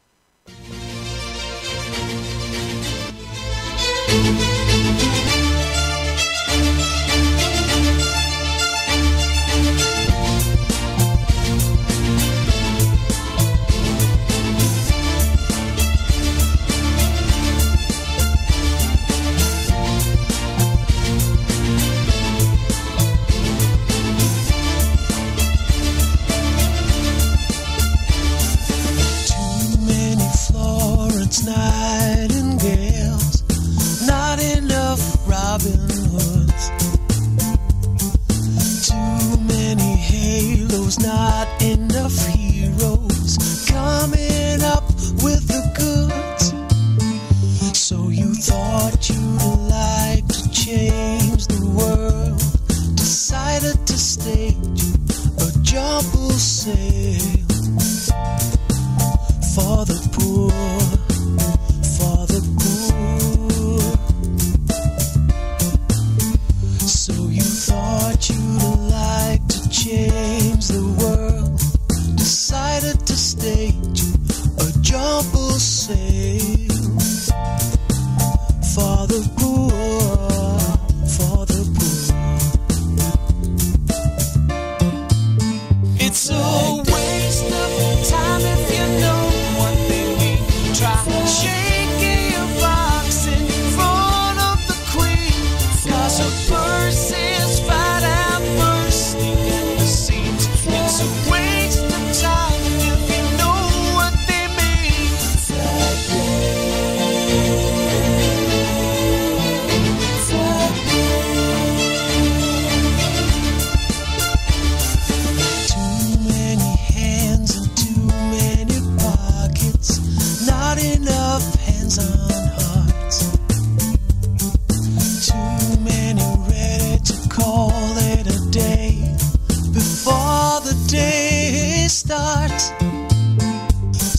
Speaker 1: Nightingales, not enough Robin Hoods. Too many halos, not enough heroes coming up with the goods. So you thought you'd like to change the world, decided to stage a jumble sale for the poor. For the poor. So you thought you'd like to change the world, decided to stage a jumble sale for the poor, for the poor. It's a waste of time if you know what they mean. Try shaking your box in front of the queen, 'cause her purse is fat and bursting at the seams. It's a waste of time if you know what they mean. Too many hands and too many pockets, not enough hands-on hearts. Too many ready to call it a day before the day starts.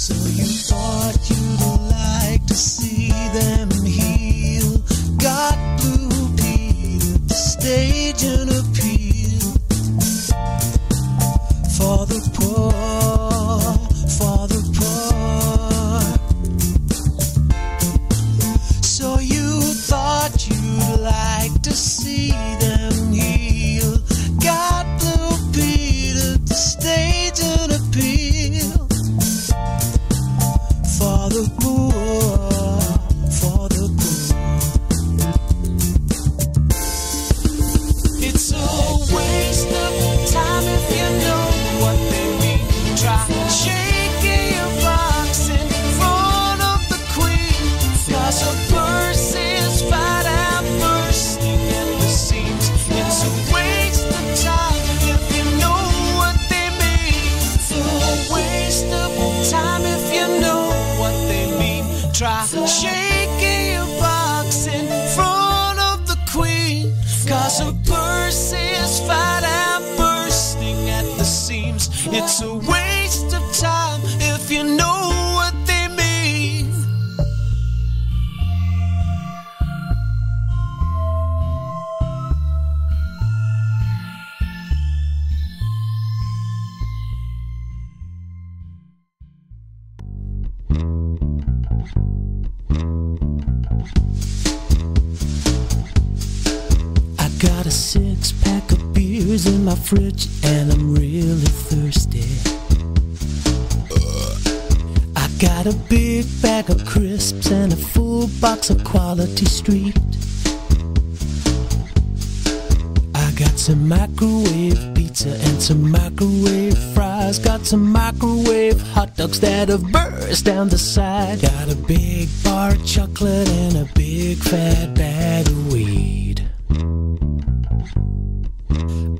Speaker 1: So you thought you'd like to see them heal, got Blue Pete to stage an appeal for the poor, for the poor. So you thought you'd like to see them heal, got Blue Peter to stage an appeal for the poor, for the poor. It's a waste of time if you know what they mean. Try shaking your box in front of the queen, 'cause her purse is fat and bursting at the seams. It's a waste of time if you know what they mean. A waste of time if you know what they mean. Try shaking your box in front of the queen, 'cause her purse is fat and bursting at the seams. It's a waste of time if you know what they mean. I got a 6-pack of beers in my fridge and I'm really thirsty. I got a big bag of crisps and a full box of Quality Street. I got some microwave pizza and some microwave fries. Got some microwave hot dogs that have burst down the side. Got a big bar of chocolate and a big fat bag of weed.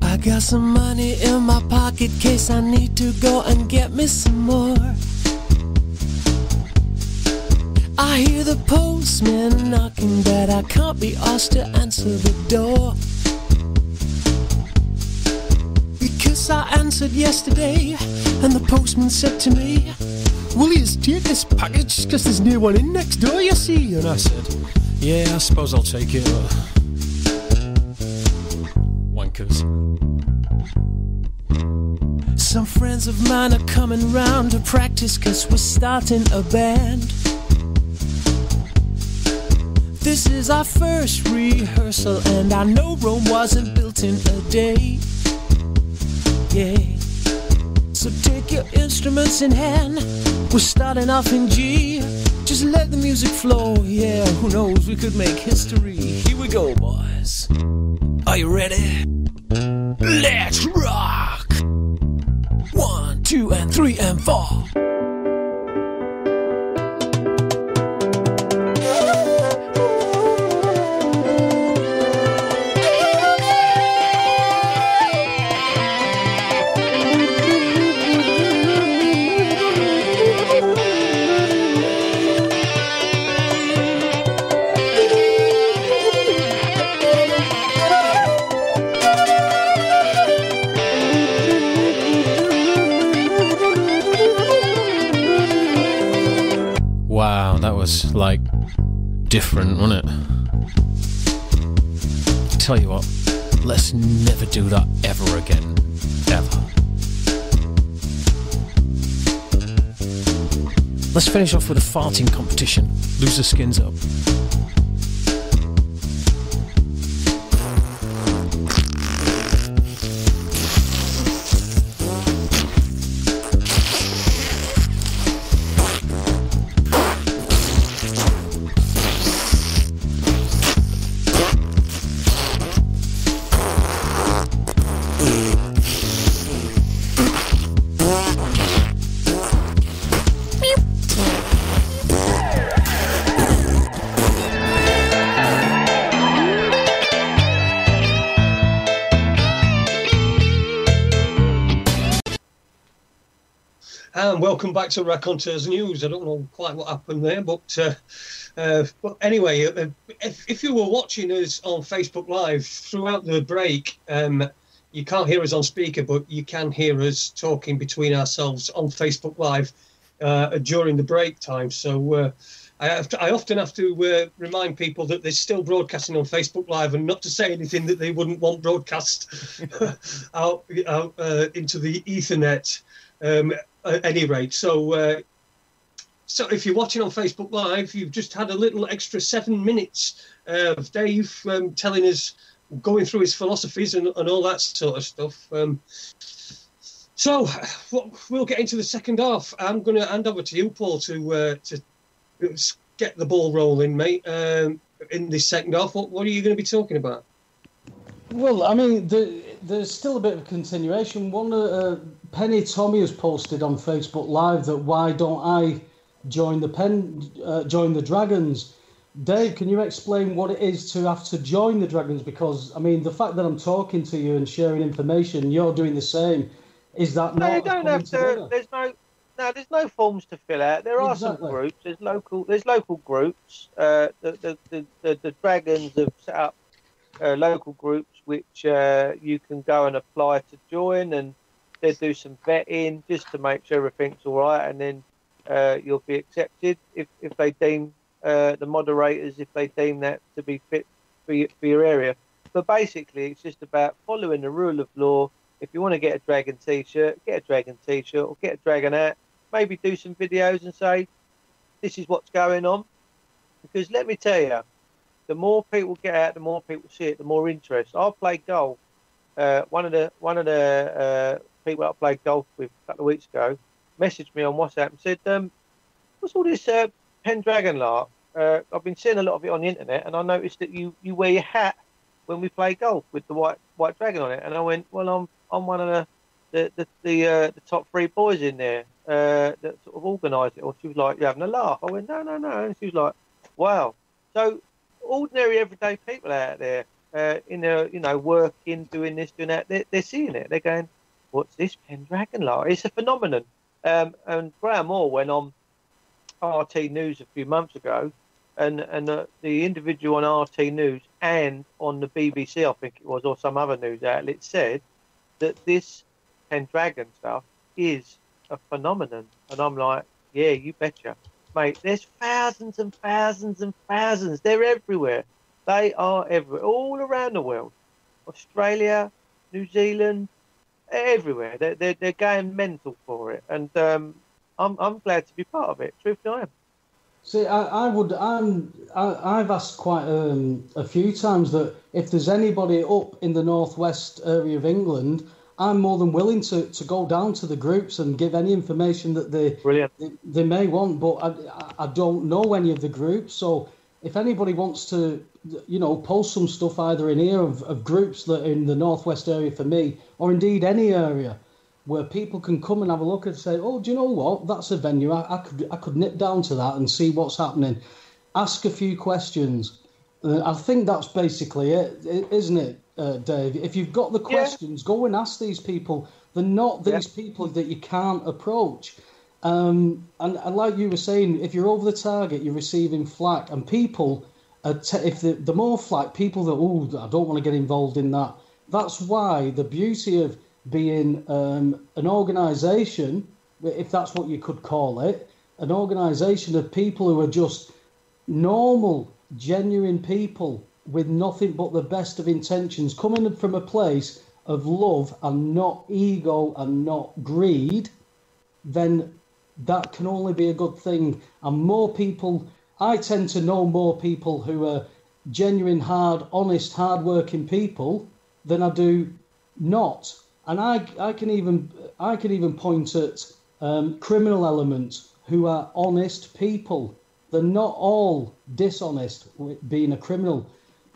Speaker 1: I got some money in my pocket in case I need to go and get me some more. I hear the postman knocking, but I can't be asked to answer the door. Because I answered yesterday, and the postman said to me, will you just take this package, because there's no one in next door, you see? And I said, yeah, I suppose I'll take it. Wankers. Some friends of mine are coming round to practice, cause we're starting a band. This is our first rehearsal, and I know Rome wasn't built in a day. Yeah. So take your instruments in hand, we're starting off in G. Just let the music flow, yeah, who knows, we could make history. Here we go, boys. Are you ready? Let's rock! 1, 2, and 3, and 4. Wow, that was, like, different, wasn't it? Tell you what, let's never do that ever again. Ever. Let's finish off with a farting competition. Loser skins up.
Speaker 2: And welcome back to Raconteurs News. I don't know quite what happened there, but anyway, if you were watching us on Facebook Live throughout the break, you can't hear us on speaker, but you can hear us talking between ourselves on Facebook Live during the break time. So I often have to remind people that they're still broadcasting on Facebook Live and not to say anything that they wouldn't want broadcast out into the Ethernet. At any rate, so if you're watching on Facebook Live, you've just had a little extra 7 minutes of Dave telling us, going through his philosophies and all that sort of stuff. So we'll get into the second half. I'm going to hand over to you, Paul, to get the ball rolling, mate. In this second half, what are you going to be talking about?
Speaker 3: Well, I mean, there's still a bit of continuation. Penny Tommy has posted on Facebook Live that why don't I join the Dragons? Dave, can you explain what it is to have to join the Dragons? Because I mean, the fact that I'm talking to you and sharing information, you're doing the same. Is that not?
Speaker 4: No, you don't have to. There's no forms to fill out. There are some groups. There's local groups. The Dragons have set up local groups which you can go and apply to join, and they do some vetting just to make sure everything's all right, and then you'll be accepted if they deem the moderators, if they deem that to be fit for your area. But basically, it's just about following the rule of law. If you want to get a dragon t-shirt, get a dragon t-shirt or get a dragon hat. Maybe do some videos and say, this is what's going on. Because let me tell you, the more people get out, the more people see it, the more interest. I played golf. One of the people I played golf with a couple of weeks ago messaged me on WhatsApp and said, what's all this Pendragon lark? I've been seeing a lot of it on the internet, and I noticed that you wear your hat when we play golf with the white dragon on it. And I went, well, I'm one of the top 3 boys in there that sort of organised it. Or she was like, you're having a laugh. I went, no. And she was like, wow. So ordinary everyday people out there, working, doing this, doing that, they're seeing it. They're going, what's this Pendragon lark? It's a phenomenon. And Graham Moore went on RT News a few months ago, and the individual on RT News and on the BBC, I think it was, or some other news outlet, said that this Pendragon stuff is a phenomenon. And I'm like, yeah, you betcha. Mate, there's thousands and thousands and thousands. They're everywhere. They are everywhere, all around the world. Australia, New Zealand, everywhere. They're going mental for it. And I'm glad to be part of it. Truthfully, I am.
Speaker 3: See, I've asked quite a few times that if there's anybody up in the northwest area of England, I'm more than willing to go down to the groups and give any information that they may want. But I don't know any of the groups, so if anybody wants to, post some stuff either in here of groups that are in the northwest area for me, or indeed any area where people can come and have a look and say, oh, do you know what? That's a venue. I could nip down to that and see what's happening. Ask a few questions. I think that's basically it, isn't it, Dave? If you've got the questions, go and ask these people. They're not these people that you can't approach. And like you were saying, if you're over the target, you're receiving flack. And people, if the more flack, people that, I don't want to get involved in that. That's why the beauty of being an organisation, if that's what you could call it, an organisation of people who are just normal, genuine people with nothing but the best of intentions, coming from a place of love and not ego and not greed, then that can only be a good thing. And more people, I tend to know more people who are genuine, honest, hard-working people than I do not. And I can even point at criminal elements who are honest people. They're not all dishonest with being a criminal.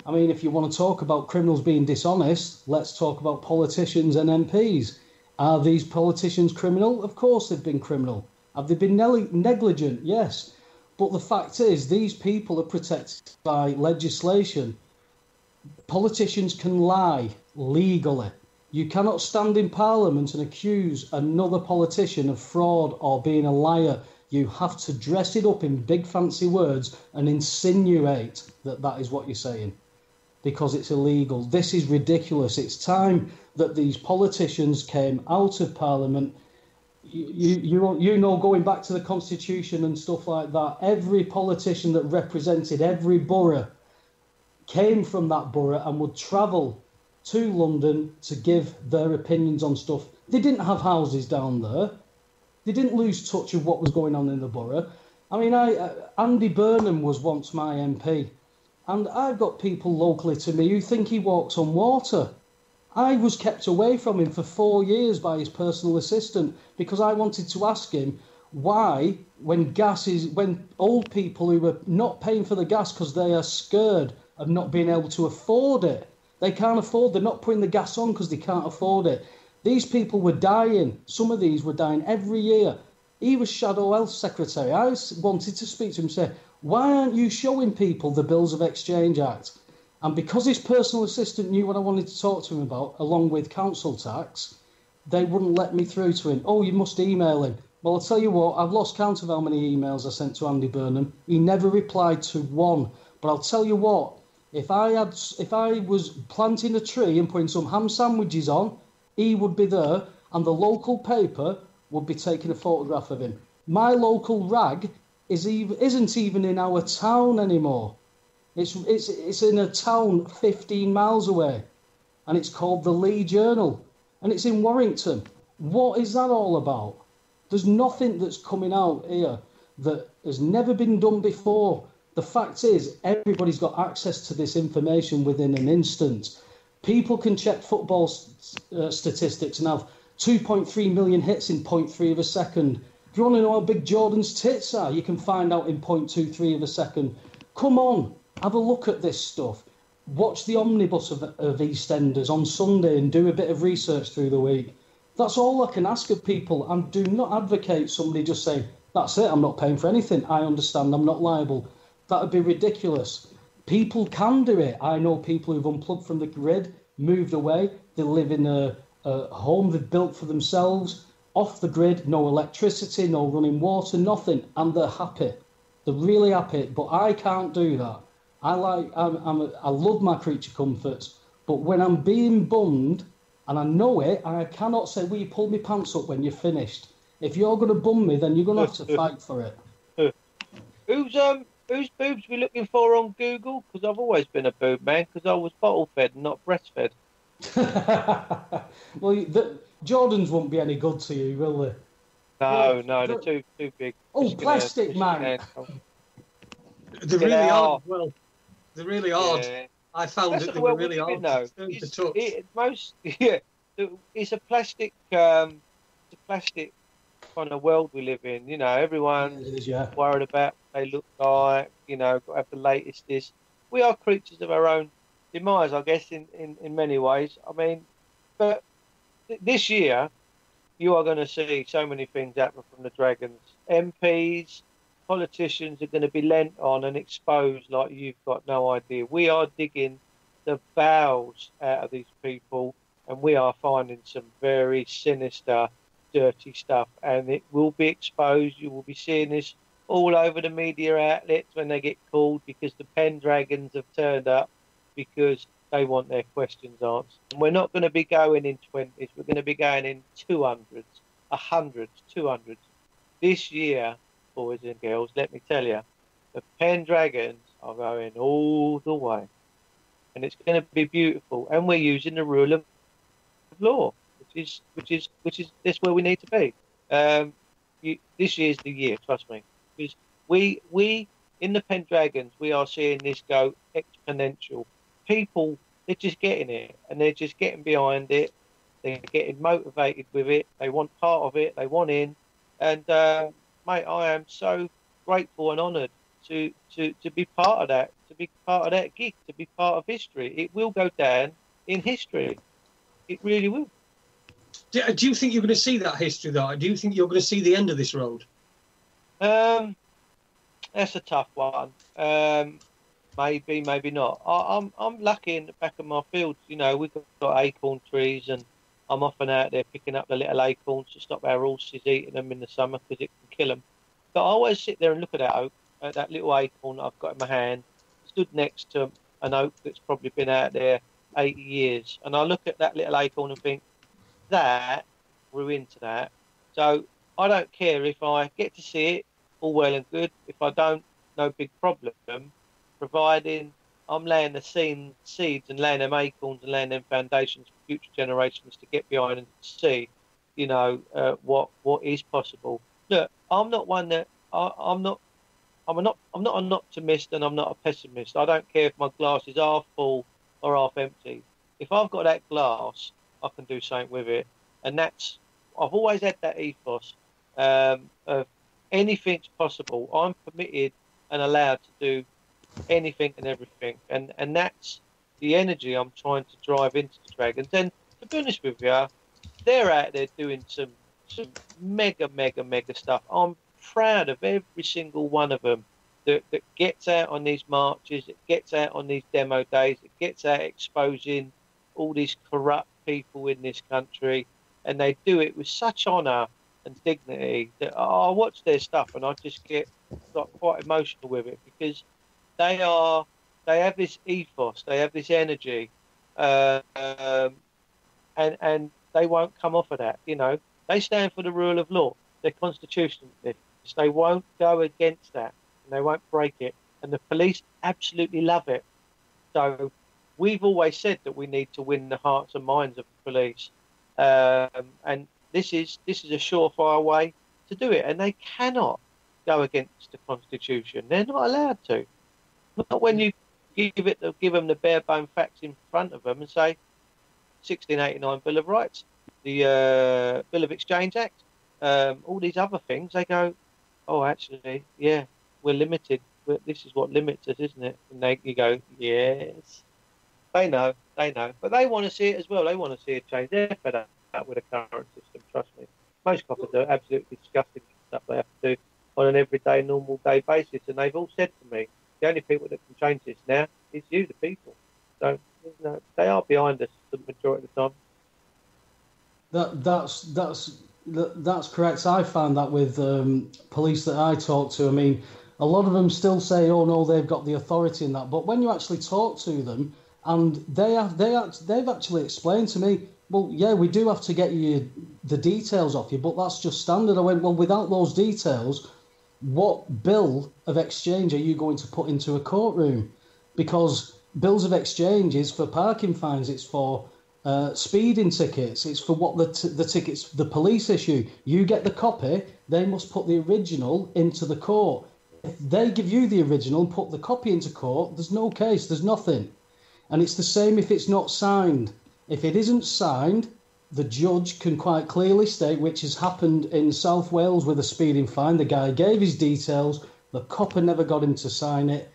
Speaker 3: I mean, if you want to talk about criminals being dishonest, let's talk about politicians and MPs. Are these politicians criminal? Of course they've been criminal. Have they been negligent? Yes. But the fact is, these people are protected by legislation. Politicians can lie legally. You cannot stand in Parliament and accuse another politician of fraud or being a liar. You have to dress it up in big fancy words and insinuate that that is what you're saying, because it's illegal. This is ridiculous. It's time that these politicians came out of Parliament. You know, going back to the Constitution and stuff like that, every politician that represented every borough came from that borough and would travel to London to give their opinions on stuff. They didn't have houses down there. They didn't lose touch of what was going on in the borough. I mean, Andy Burnham was once my MP, and I've got people locally to me who think he walks on water. I was kept away from him for 4 years by his personal assistant because I wanted to ask him why, when old people who are not paying for the gas because they are scared of not being able to afford it, they're not putting the gas on because they can't afford it. These people were dying. Some of these were dying every year. He was Shadow Health Secretary. I wanted to speak to him and say, why aren't you showing people the Bills of Exchange Act? And because his personal assistant knew what I wanted to talk to him about, along with council tax, they wouldn't let me through to him. Oh, you must email him. Well, I'll tell you what, I've lost count of how many emails I sent to Andy Burnham. He never replied to one. But I'll tell you what, if I was planting a tree and putting some ham sandwiches on, he would be there, and the local paper would be taking a photograph of him. My local rag isn't even in our town anymore. It's in a town 15 miles away, and it's called the Lee Journal, and it's in Warrington. What is that all about? There's nothing that's coming out here that has never been done before. The fact is, everybody's got access to this information within an instant. People can check football statistics and have 2.3 million hits in 0.3 of a second. If you want to know how big Jordan's tits are, you can find out in 0.23 of a second. Come on, have a look at this stuff. Watch the omnibus of EastEnders on Sunday and do a bit of research through the week. That's all I can ask of people. And do not advocate somebody just saying, that's it, I'm not paying for anything. I understand, I'm not liable. That would be ridiculous. People can do it. I know people who've unplugged from the grid, moved away. They live in a home they've built for themselves. off the grid, no electricity, no running water, nothing, and they're happy. They're really happy, but I can't do that. I love my creature comforts, but when I'm being bummed and I know it, I cannot say, "Will you pull my pants up when you're finished?" If you're going to bum me, then you're going to have to fight for it.
Speaker 4: Whose boobs we looking for on Google? Because I've always been a boob man, because I was bottle fed and not breastfed.
Speaker 3: Well, Jordans won't be any good to you, will they?
Speaker 4: No, they're too big.
Speaker 3: Oh, plastic man.
Speaker 2: They're really hard. Well, they're really hard.
Speaker 4: Yeah.
Speaker 2: I found that they were really hard to touch.
Speaker 4: It's a plastic. It's a plastic kind of world we live in. You know, everyone's worried about what they look like. You know, got to have the latest. We are creatures of our own demise, I guess, in many ways. I mean, but this year you are going to see so many things happen from the Dragons. MPs, politicians are going to be lent on and exposed like you've got no idea. We are digging the bowels out of these people, and we are finding some very sinister, dirty stuff, and it will be exposed. You will be seeing this all over the media outlets when they get called, because the Pendragons have turned up because they want their questions answered. And we're not going to be going in 20s, we're going to be going in 200s, 100s, 200s. This year, boys and girls, let me tell you, the Pendragons are going all the way. And it's going to be beautiful. And we're using the rule of law, which is this where we need to be. This year's the year, trust me. Because we in the Pendragons, we are seeing this go exponential. People, they're just getting it, and they're just getting behind it. They're getting motivated with it. They want part of it. They want in. And mate, I am so grateful and honoured to be part of that. To be part of that gig. To be part of history. It will go down in history. It really will.
Speaker 2: Do you think you're going to see that history, though? Do you think you're going to see the end of this road?
Speaker 4: That's a tough one. Maybe, maybe not. I'm lucky in the back of my fields. You know, we've got acorn trees, and I'm often out there picking up the little acorns to stop our horses eating them in the summer because it can kill them. But I always sit there and look at that oak, at that little acorn that I've got in my hand, stood next to an oak that's probably been out there 80 years. And I look at that little acorn and think, that grew into that. So I don't care if I get to see it, all well and good. If I don't, no big problem, providing I'm laying the seeds and laying them acorns and laying them foundations for future generations to get behind and see, you know, what is possible. Look, I'm not one that I'm not an optimist, and I'm not a pessimist. I don't care if my glass is half full or half empty. If I've got that glass, I can do something with it, and I've always had that ethos of anything's possible. I'm permitted and allowed to do anything and everything, and that's the energy I'm trying to drive into the Dragons. And to be honest with you, they're out there doing some mega stuff. I'm proud of every single one of them that gets out on these marches, that gets out on these demo days, that gets out exposing all these corrupt people in this country, and they do it with such honour and dignity that I watch their stuff and I just get quite emotional with it, because they have this ethos, they have this energy, and they won't come off of that. You know, they stand for the rule of law. They're constitutionalists. They won't go against that, and they won't break it. And the police absolutely love it. So we've always said that we need to win the hearts and minds of the police, and this is a surefire way to do it. And they cannot go against the Constitution. They're not allowed to. Not when you give them the bare bone facts in front of them and say 1689 Bill of Rights, the Bill of Exchange Act, all these other things. They go, oh, actually, yeah, we're limited. This is what limits us, isn't it? And you go, yes. They know, but they want to see it as well. They want to see a change. They're fed up with the current system. Trust me. Most coppers are absolutely disgusting stuff they have to do on an everyday, normal day basis, and they've all said to me, the only people that can change this now is you, the people. So, you know, they are behind us the majority of the time.
Speaker 3: That's That's correct. I find that with police that I talk to. I mean, a lot of them still say, "Oh no, they've got the authority in that." But when you actually talk to them, and they've actually explained to me, "Well, yeah, we do have to get you the details off you, but that's just standard." I went, "Well, without those details, what bill of exchange are you going to put into a courtroom? Because bills of exchange is for parking fines, it's for speeding tickets, it's for what the tickets the police issue. You get the copy, they must put the original into the court. If they give you the original and put the copy into court, there's no case, there's nothing. And it's the same if it's not signed. If it isn't signed, the judge can quite clearly state, which has happened in South Wales with a speeding fine. The guy gave his details, the copper never got him to sign it.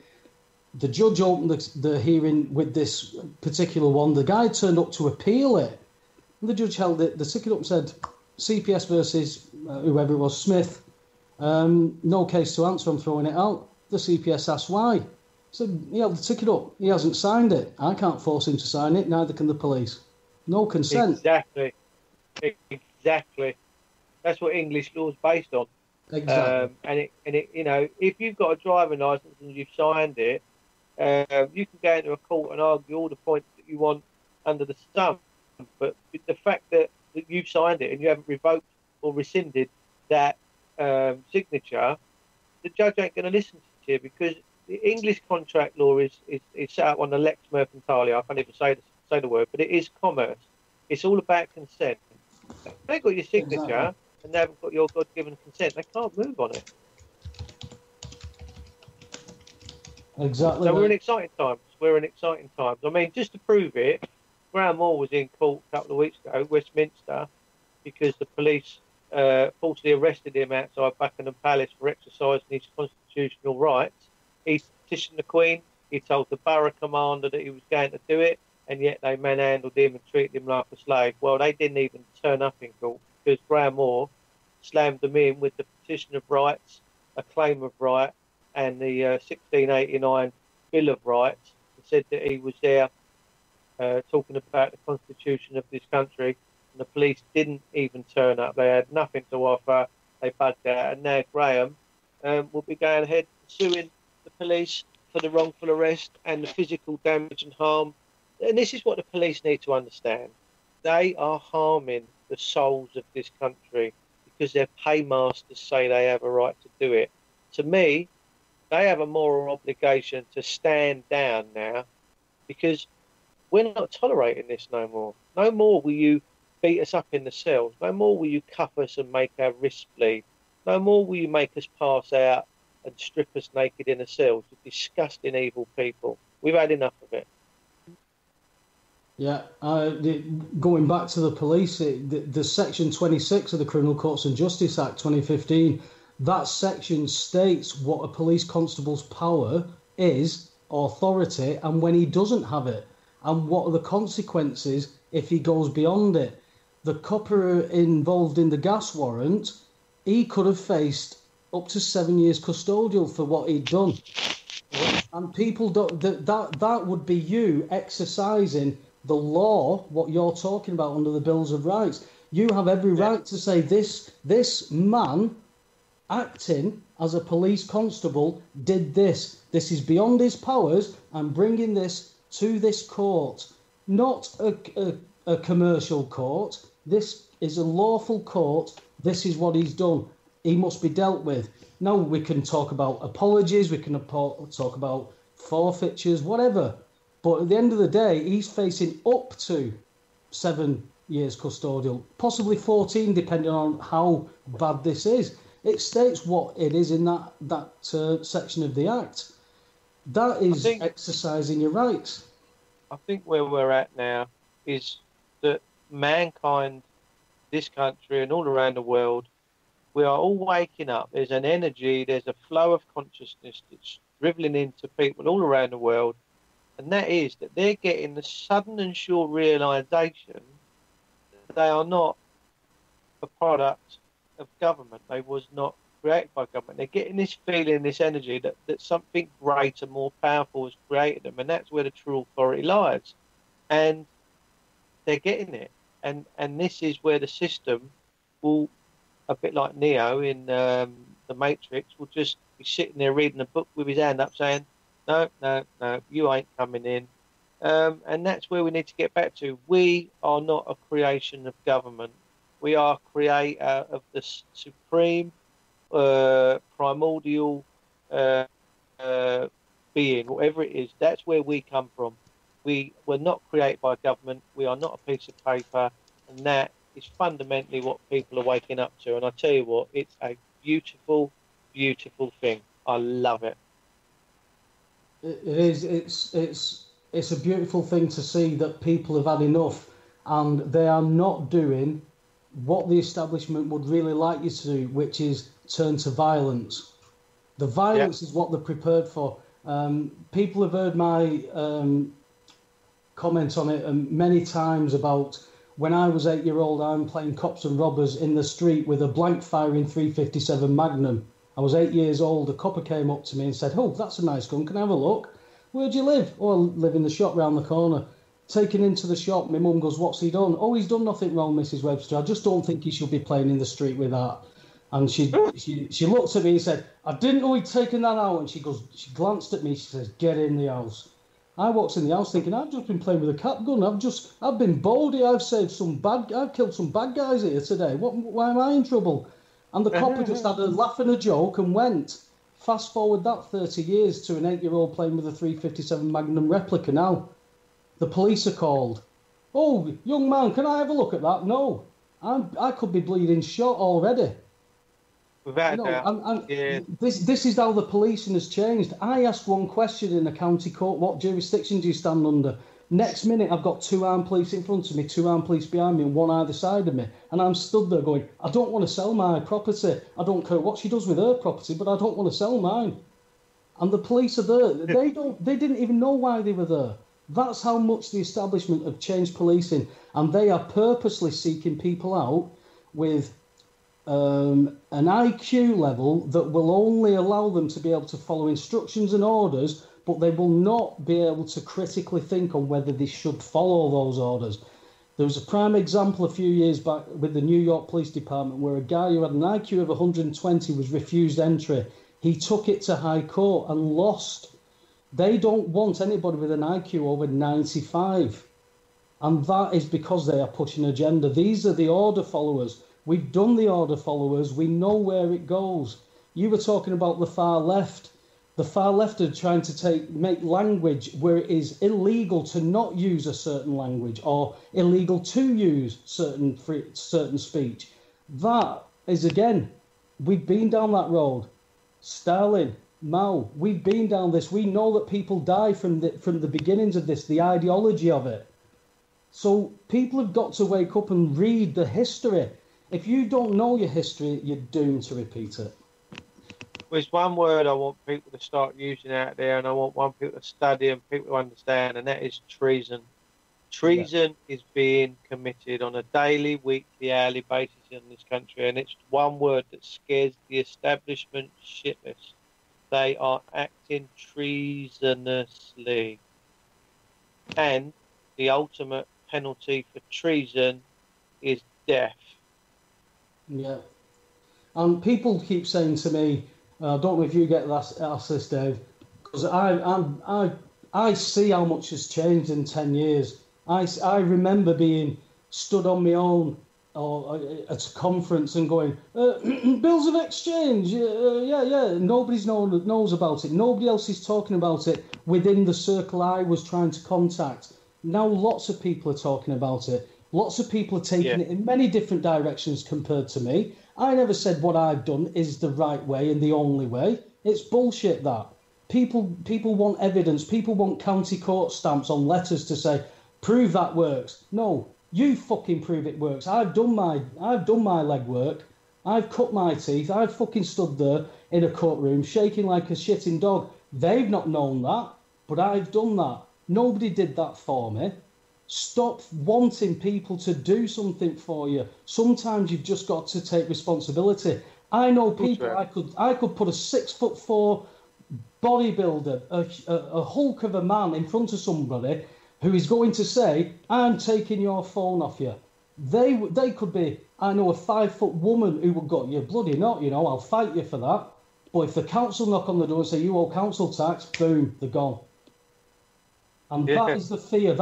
Speaker 3: The judge opened the hearing with this particular one. The guy turned up to appeal it. And the judge held the ticket up and said, CPS versus whoever it was, Smith, no case to answer, I'm throwing it out. The CPS asked why. So he held the ticket up. He hasn't signed it. I can't force him to sign it, neither can the police. No consent.
Speaker 4: Exactly. That's what English law is based on.
Speaker 3: Exactly.
Speaker 4: And it, you know, if you've got a driving license and you've signed it, you can go into a court and argue all the points that you want under the sun. But the fact that you've signed it and you haven't revoked or rescinded that signature, the judge ain't going to listen to you, because the English contract law is set up on the lex mercantilia. I can't even say the word, but it is commerce. It's all about consent. If they've got your signature and they haven't got your God-given consent, they can't move on it.
Speaker 3: Exactly.
Speaker 4: So we're in exciting times. I mean, just to prove it, Graham Moore was in court a couple of weeks ago, Westminster, because the police falsely arrested him outside Buckingham Palace for exercising his constitutional rights. He petitioned the Queen. He told the borough commander that he was going to do it, and yet they manhandled him and treated him like a slave. Well, they didn't even turn up in court because Graham Moore slammed them in with the petition of rights, a claim of right, and the 1689 Bill of Rights, and said that he was there talking about the constitution of this country, and the police didn't even turn up. They had nothing to offer. They bugged out, and now Graham will be going ahead suing the police for the wrongful arrest and the physical damage and harm. And this is what the police need to understand. They are harming the souls of this country because their paymasters say they have a right to do it. To me, they have a moral obligation to stand down now, because we're not tolerating this no more. No more will you beat us up in the cells. No more will you cuff us and make our wrists bleed. No more will you make us pass out and strip us naked in the cells. You disgusting, evil people. We've had enough of it.
Speaker 3: Yeah, going back to the police, the Section 26 of the Criminal Courts and Justice Act 2015, that section states what a police constable's power is, authority, and when he doesn't have it, and what are the consequences if he goes beyond it. The copper involved in the gas warrant, he could have faced up to 7 years custodial for what he'd done. And people don't, that would be you exercising the law, what you're talking about under the Bills of Rights. You have every right to say this man acting as a police constable did this. This is beyond his powers. I'm bringing this to this court, not a commercial court. This is a lawful court. This is what he's done. He must be dealt with. Now we can talk about apologies. We can talk about forfeitures, whatever. But at the end of the day, he's facing up to 7 years custodial, possibly 14, depending on how bad this is. It states what it is in that section of the Act. That is exercising your rights.
Speaker 4: I think where we're at now is that mankind, this country and all around the world, we are all waking up. There's an energy, there's a flow of consciousness that's dribbling into people all around the world. And that is that they're getting the sudden and sure realisation that they are not a product of government. They was not created by government. They're getting this feeling, this energy that something greater, more powerful has created them, and that's where the true authority lies. And they're getting it. And this is where the system will a bit like Neo in the Matrix, will just be sitting there reading a book with his hand up, saying, "No, no, no, you ain't coming in." And that's where we need to get back to. We are not a creation of government. We are creator of the supreme, primordial being, whatever it is. That's where we come from. We were not created by government. We are not a piece of paper, and that is fundamentally what people are waking up to. And I tell you what, it's a beautiful, beautiful thing. I love it.
Speaker 3: It is. It's a beautiful thing to see that people have had enough, and they are not doing what the establishment would really like you to do, which is turn to violence. The violence is what they're prepared for. People have heard my comment on it many times about when I was 8-year-old, I'm playing cops and robbers in the street with a blank firing 357 Magnum. I was 8 years old. A copper came up to me and said, "Oh, that's a nice gun. Can I have a look?" "Where do you live?" "Oh, I live in the shop round the corner." Taken into the shop, my mum goes, "What's he done?" "Oh, he's done nothing wrong, Mrs. Webster. I just don't think he should be playing in the street with that." And she looked at me and said, "I didn't know he'd taken that out." And she glanced at me, she says, "Get in the house." I walked in the house thinking, I've just been playing with a cap gun. I've been baldy. I've killed some bad guys here today. Why am I in trouble? And the copper just had a laugh and a joke and went. Fast forward that 30 years to an 8-year-old playing with a 357 Magnum replica now. The police are called. "Oh, young man, can I have a look at that?" "No, I could be bleeding shot already."
Speaker 4: Without doubt.
Speaker 3: This is how the policing has changed. I asked one question in a county court: "What jurisdiction do you stand under?" Next minute, I've got 2 armed police in front of me, 2 armed police behind me, and 1 either side of me. And I'm stood there going, I don't want to sell my property. I don't care what she does with her property, but I don't want to sell mine. And the police are there. They didn't even know why they were there. That's how much the establishment have changed policing. And they are purposely seeking people out with an IQ level that will only allow them to be able to follow instructions and orders, but they will not be able to critically think on whether they should follow those orders. There was a prime example a few years back with the New York Police Department where a guy who had an IQ of 120 was refused entry. He took it to High Court and lost. They don't want anybody with an IQ over 95. And that is because they are pushing an agenda. These are the order followers. We've done the order followers. We know where it goes. You were talking about the far left. The far left are trying to make language where it is illegal to not use a certain language or illegal to use certain speech. That is, again, we've been down that road. Stalin, Mao, we've been down this. We know that people die from the beginnings of this, the ideology of it. So people have got to wake up and read the history. If you don't know your history, you're doomed to repeat it.
Speaker 4: There's one word I want people to start using out there, and I want people to study and people to understand, and that is treason. Treason is being committed on a daily, weekly, hourly basis in this country, and it's one word that scares the establishment shitless. They are acting treasonously. And the ultimate penalty for treason is death.
Speaker 3: Yeah. And people keep saying to me, I don't know if you get asked this, Dave, because I see how much has changed in 10 years. I remember being stood on my own or at a conference and going, bills of exchange, yeah. Nobody knows about it. Nobody else is talking about it within the circle I was trying to contact. Now lots of people are talking about it. Lots of people are taking it in many different directions compared to me. I never said what I've done is the right way and the only way. It's bullshit, that. People want evidence. People want county court stamps on letters to say, prove that works. No, you fucking prove it works. I've done my legwork. I've cut my teeth. I've fucking stood there in a courtroom shaking like a shitting dog. They've not known that, but I've done that. Nobody did that for me. Stop wanting people to do something for you. Sometimes you've just got to take responsibility. I know people. I could put a 6'4" bodybuilder, a hulk of a man, in front of somebody who is going to say, "I'm taking your phone off you." They could be, I know a 5-foot woman who would go, you're bloody not, you know, I'll fight you for that. But if the council knock on the door and say, you owe council tax, boom, they're gone. And that is the fear,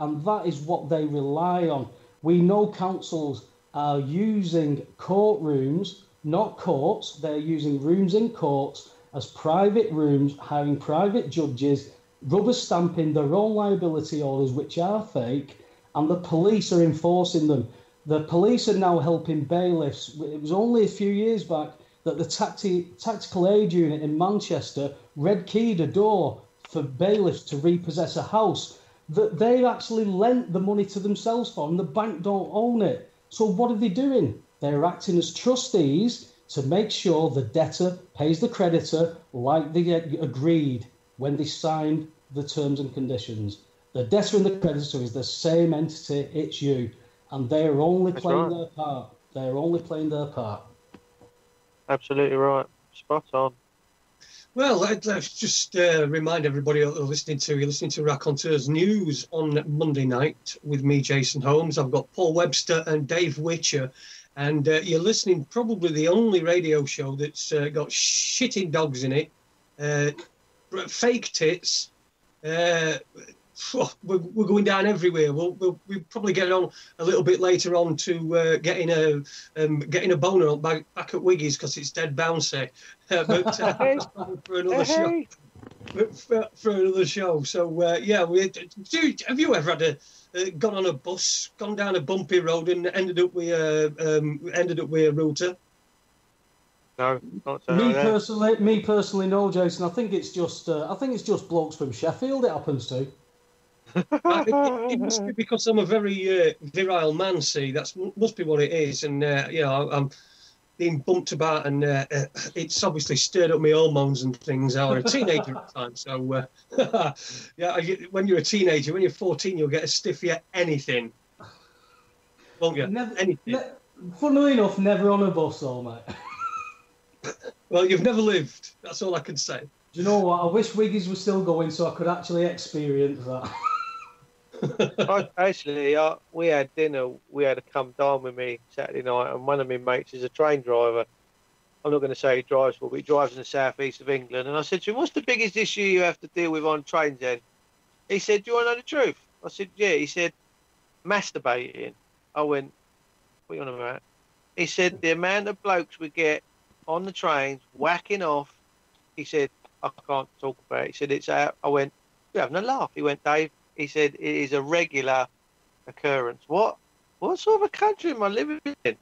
Speaker 3: and that is what they rely on. We know councils are using courtrooms, not courts, they're using rooms in courts as private rooms, hiring private judges, rubber stamping their own liability orders, which are fake, and the police are enforcing them. The police are now helping bailiffs. It was only a few years back that the tactical aid unit in Manchester red-keyed a door for bailiffs to repossess a house that they actually lent the money to themselves for, and the bank don't own it. So what are they doing? They're acting as trustees to make sure the debtor pays the creditor like they agreed when they signed the terms and conditions. The debtor and the creditor is the same entity, it's you, and they're only playing their part. They're only playing their part.
Speaker 4: Absolutely right. Spot on.
Speaker 2: Well, let's just remind everybody you're listening to Raconteurs News on Monday night with me, Jason Holmes. I've got Paul Webster and Dave Witcher, and you're listening probably the only radio show that's got shitting dogs in it, fake tits. We're going down everywhere. We'll probably get on a little bit later on to getting a boner back at Wiggy's because it's dead bouncy. But for another show. For another show. So yeah, have you ever had gone on a bus, gone down a bumpy road, and ended up with a router?
Speaker 4: No, not so.
Speaker 3: Me personally, no, Jason. I think it's just blokes from Sheffield. It happens to.
Speaker 2: It must be because I'm a very virile man. See, must be what it is, and I'm being bumped about, and it's obviously stirred up my hormones and things. I was a teenager at the time, so yeah. When you're a teenager, when you're 14, you'll get a stiff anything, won't you? Anything.
Speaker 3: Funnily enough, never on a bus, though, mate.
Speaker 2: Well, you've never lived. That's all I can say.
Speaker 3: Do you know what? I wish Wiggy's was still going so I could actually experience that.
Speaker 4: Actually, we had dinner. We had to come down with me Saturday night, and one of my mates is a train driver. I'm not going to say he drives, but he drives in the southeast of England. And I said to him, "What's the biggest issue you have to deal with on trains?" Then he said, "Do you want to know the truth?" I said, "Yeah." He said, "Masturbating." I went, "What are you on about?" He said, "The amount of blokes we get on the trains whacking off." He said, "I can't talk about it." He said, "It's out." I went, "You're having a laugh." He went, "Dave," he said, "it is a regular occurrence." What sort of a country am I living in?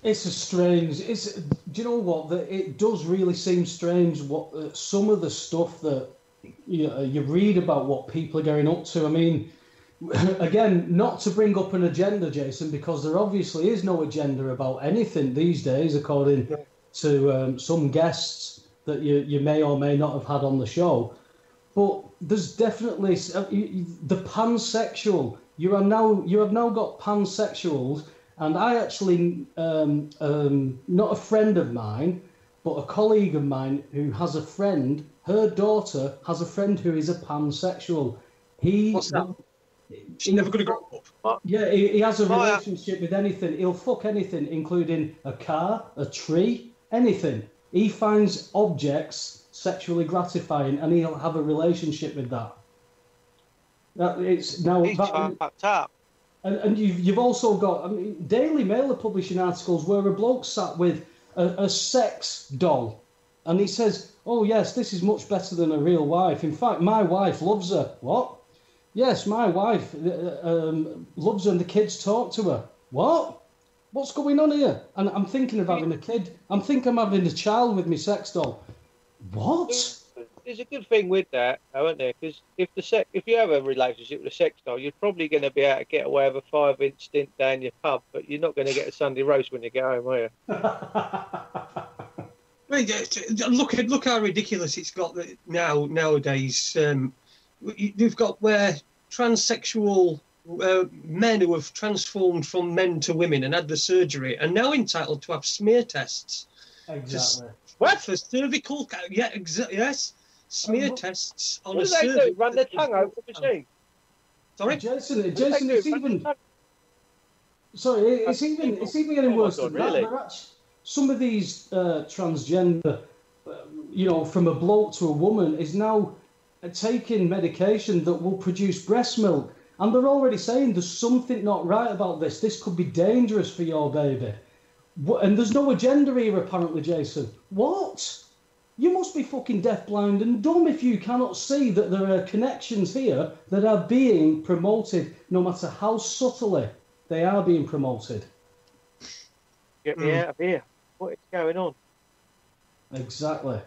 Speaker 3: It's a strange. Do you know what? It does really seem strange. What some of the stuff that you read about what people are going up to. I mean, again, not to bring up an agenda, Jason, because there obviously is no agenda about anything these days, according to some guests that you may or may not have had on the show. But there's definitely the pansexual. You have now got pansexuals, and I actually not a friend of mine, but a colleague of mine who has a friend. Her daughter has a friend who is a pansexual.
Speaker 2: What's that? She's never going to grow up.
Speaker 3: Yeah, he has a relationship with anything. He'll fuck anything, including a car, a tree, anything. He finds objects sexually gratifying, and he'll have a relationship with that. It's now
Speaker 4: fucked up.
Speaker 3: And you've also got, Daily Mail are publishing articles where a bloke sat with a sex doll, and he says, "Oh yes, this is much better than a real wife. In fact, my wife loves her." What? Yes, my wife loves her, and the kids talk to her. What? What's going on here? And I'm thinking of having a kid. I'm having a child with my sex doll. What?
Speaker 4: There's a good thing with that, isn't there? Because if you have a relationship with a sex doll, you're probably going to be able to get away with a 5-inch stint down your pub, but you're not going to get a Sunday roast when you get home, are you?
Speaker 2: Look how ridiculous it's got nowadays. You've got where transsexual men who have transformed from men to women and had the surgery are now entitled to have smear tests.
Speaker 3: Exactly.
Speaker 2: What? For cervical? Yeah, yes. Smear tests on
Speaker 4: what
Speaker 2: a
Speaker 4: do they do? Run their tongue over the machine?
Speaker 2: Sorry?
Speaker 3: Jason, it's even... Sorry, it's even getting worse than
Speaker 5: really?
Speaker 3: that. Some of these transgender, from a bloke to a woman, is now taking medication that will produce breast milk. And they're already saying there's something not right about this. This could be dangerous for your baby. And there's no agenda here, apparently, Jason. What? You must be fucking deaf, blind and dumb if you cannot see that there are connections here that are being promoted, no matter how subtly they are being promoted.
Speaker 4: Get me out of here. What is going on?
Speaker 3: Exactly.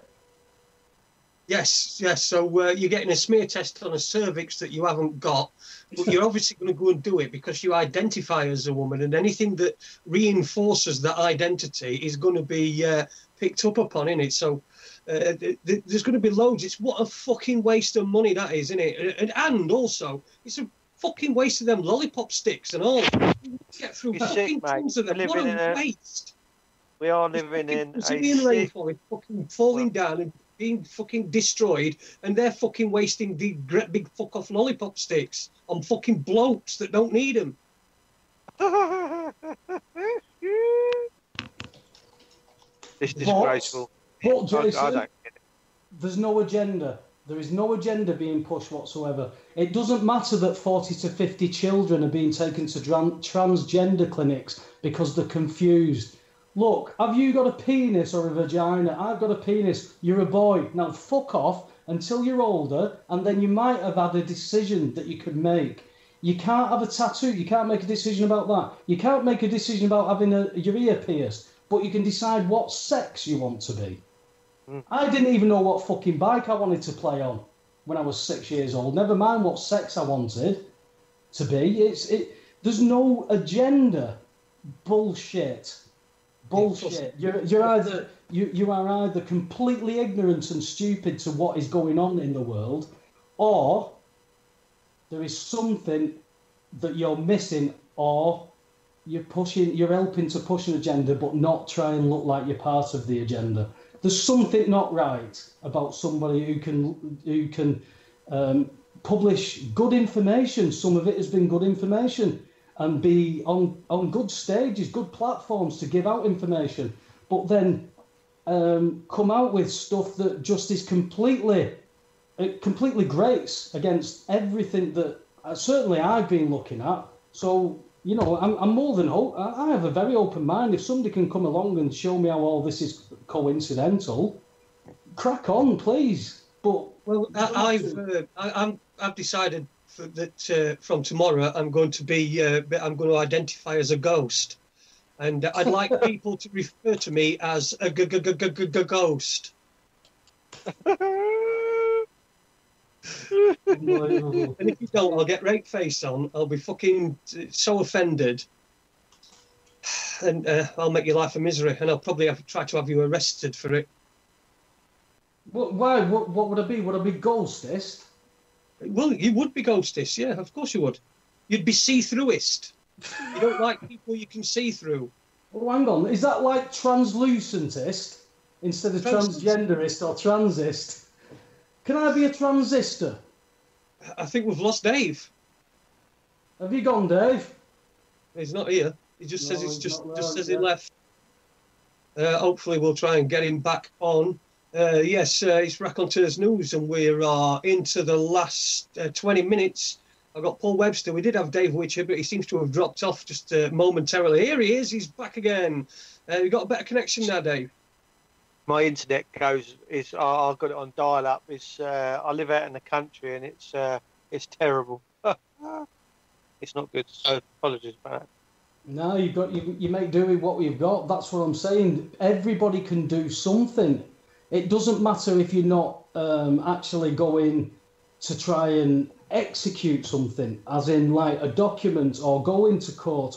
Speaker 2: Yes. So you're getting a smear test on a cervix that you haven't got, but you're obviously going to go and do it because you identify as a woman, and anything that reinforces that identity is going to be picked up upon, isn't it? So there's going to be loads. It's what a fucking waste of money that is, isn't it? And also, it's a fucking waste of them lollipop sticks and all. Get through fucking tons of them. What a waste.
Speaker 4: We are living in a
Speaker 2: rainforest, fucking falling down and being fucking destroyed, and they're fucking wasting the great big fuck off lollipop sticks on fucking blokes that don't need them.
Speaker 4: It's disgraceful.
Speaker 3: But Jason, there's no agenda. There is no agenda being pushed whatsoever. It doesn't matter that 40 to 50 children are being taken to transgender clinics because they're confused. Look, have you got a penis or a vagina? I've got a penis. You're a boy. Now fuck off until you're older, and then you might have had a decision that you could make. You can't have a tattoo. You can't make a decision about that. You can't make a decision about having your ear pierced, but you can decide what sex you want to be. I didn't even know what fucking bike I wanted to play on when I was 6 years old. Never mind what sex I wanted to be. There's no agenda. Bullshit. You are either completely ignorant and stupid to what is going on in the world, or there is something that you're missing, or you're helping to push an agenda, but not try and look like you're part of the agenda. There's something not right about somebody who can publish good information. Some of it has been good information, and be on good stages, good platforms to give out information, but then come out with stuff that just is completely grates against everything that certainly I've been looking at. So, I'm more than I have a very open mind. If somebody can come along and show me how all this is coincidental, crack on, please. But
Speaker 2: I've decided that from tomorrow I'm going to identify as a ghost, and I'd like people to refer to me as a ghost. And if you don't, I'll get rape face on. I'll be fucking so offended, and I'll make your life a misery, and I'll probably try to have you arrested for it.
Speaker 3: Why? What would I be? Would I be ghostist?
Speaker 2: Well, you would be ghostist, yeah, of course you would. You'd be see-throughist. You don't like people you can see through.
Speaker 3: Oh, hang on. Is that like translucentist instead of transgenderist or transist? Can I be a transistor?
Speaker 2: I think we've lost Dave.
Speaker 3: Have you gone, Dave?
Speaker 2: He's not here. He just says he left. Hopefully we'll try and get him back on. Yes, it's Raconteurs News, and we are into the last 20 minutes. I've got Paul Webster. We did have Dave Witcher, but he seems to have dropped off just momentarily. Here he is. He's back again. We've got a better connection now, Dave.
Speaker 4: My internet I've got it on dial-up. I live out in the country, and it's terrible. It's not good. So apologies about that.
Speaker 3: No, you make do with what you've got. That's what I'm saying. Everybody can do something. It doesn't matter if you're not actually going to try and execute something, as in like a document or go into court,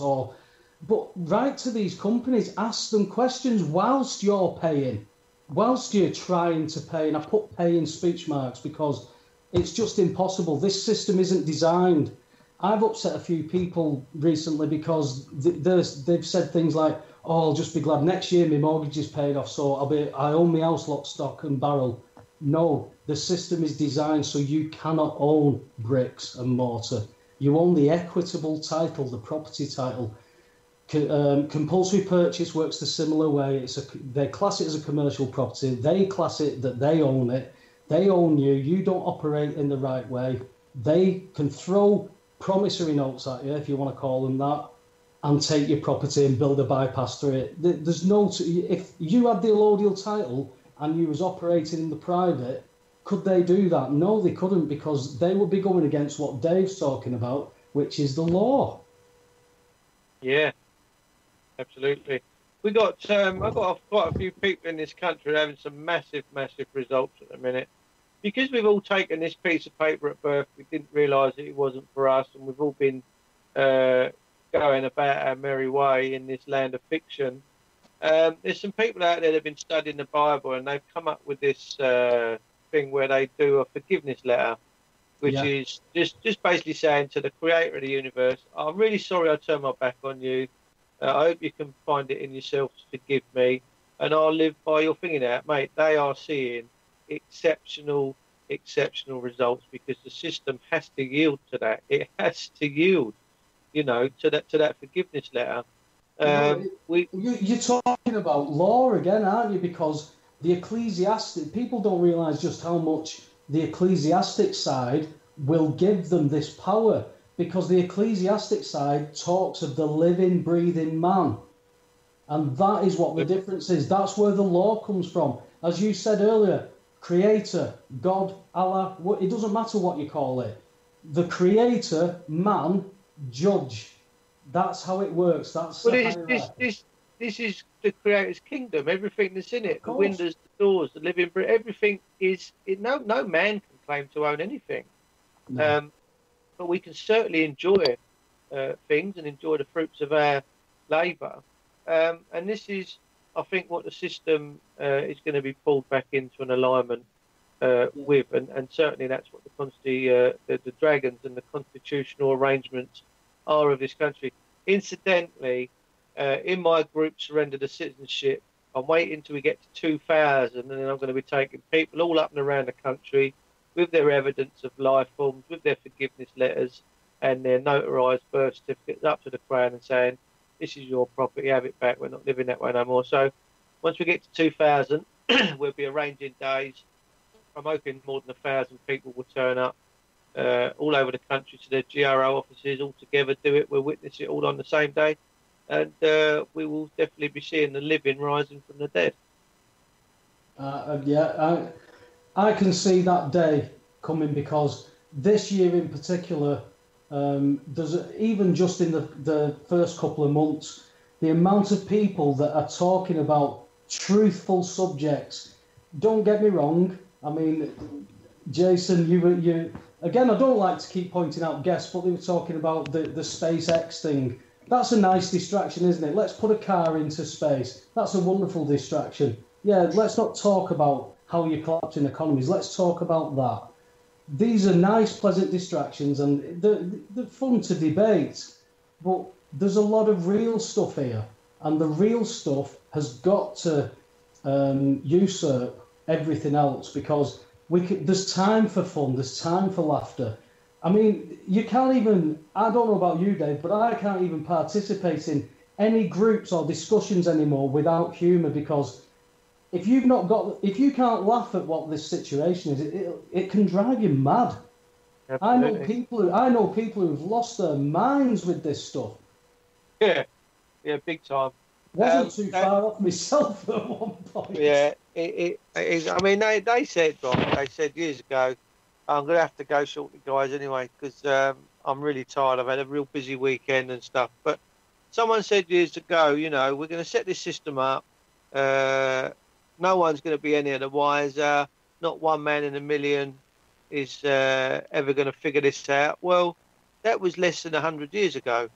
Speaker 3: but write to these companies, ask them questions whilst you're paying, whilst you're trying to pay. And I put pay in speech marks because it's just impossible. This system isn't designed. I've upset a few people recently because they've said things like, "Oh, I'll just be glad next year my mortgage is paid off, so I own my house lock, stock and barrel." No, the system is designed so you cannot own bricks and mortar. You own the equitable title, the property title. Compulsory purchase works the similar way. They class it as a commercial property. They class it that they own it. They own you. You don't operate in the right way. They can throw promissory notes at you, if you want to call them that, and take your property and build a bypass through it. There's no. If you had the allodial title and you was operating in the private, could they do that? No, they couldn't, because they would be going against what Dave's talking about, which is the law.
Speaker 4: Yeah, absolutely. I've got quite a few people in this country having some massive results at the minute. Because we've all taken this piece of paper at birth, we didn't realise that it wasn't for us, and we've all been going about our merry way in this land of fiction. There's some people out there that have been studying the Bible, and they've come up with this thing where they do a forgiveness letter, which is just basically saying to the creator of the universe, I'm really sorry I turned my back on you. I hope you can find it in yourself to forgive me, and I'll live by your thinking out. Mate, they are seeing exceptional results, because the system has to yield to that. It has to yield, to that forgiveness letter.
Speaker 3: You're talking about law again, aren't you? Because the ecclesiastic, people don't realise just how much the ecclesiastic side will give them this power, because the ecclesiastic side talks of the living, breathing man. And that is what the difference is. That's where the law comes from. As you said earlier, creator, God, Allah, it doesn't matter what you call it. The creator, man, judge. That's how it works. That's
Speaker 4: this is the creator's kingdom. Everything that's in it, the windows, the doors, the living, everything is. No man can claim to own anything. No. But we can certainly enjoy things and enjoy the fruits of our labour. And this is, I think, what the system is going to be pulled back into an alignment with, and certainly that's what the dragons and the constitutional arrangements are of this country. Incidentally, in my group, Surrender the Citizenship, I'm waiting till we get to 2,000, and then I'm going to be taking people all up and around the country with their evidence of life forms, with their forgiveness letters and their notarised birth certificates up to the Crown and saying, this is your property, have it back, we're not living that way no more. So once we get to 2,000, we'll be arranging days. I'm hoping more than 1,000 people will turn up all over the country to their GRO offices all together, do it. We'll witness it all on the same day. And we will definitely be seeing the living rising from the dead.
Speaker 3: I can see that day coming, because this year in particular, there's even just in the first couple of months, the amount of people that are talking about truthful subjects. Don't get me wrong. I mean, Jason, you again, I don't like to keep pointing out guests, but they were talking about the SpaceX thing. That's a nice distraction, isn't it? Let's put a car into space. That's a wonderful distraction. Yeah, let's not talk about how you're collapsing economies. Let's talk about that. These are nice, pleasant distractions, and they're fun to debate. But there's a lot of real stuff here, and the real stuff has got to usurp everything else, because there's time for fun, there's time for laughter. I mean, you can't even, I don't know about you, Dave, but I can't even participate in any groups or discussions anymore without humour, because if you can't laugh at what this situation is, it can drive you mad. Absolutely. I know people who've lost their minds with this stuff.
Speaker 4: Yeah, big time.
Speaker 3: Wasn't too far off myself at one point.
Speaker 4: Yeah, it is. I mean, they said, Rob, they said years ago, I'm going to have to go shortly, guys, anyway, because I'm really tired. I've had a real busy weekend and stuff. But someone said years ago, we're going to set this system up. No one's going to be any of the wiser. Not one man in a million is ever going to figure this out. Well, that was less than 100 years ago,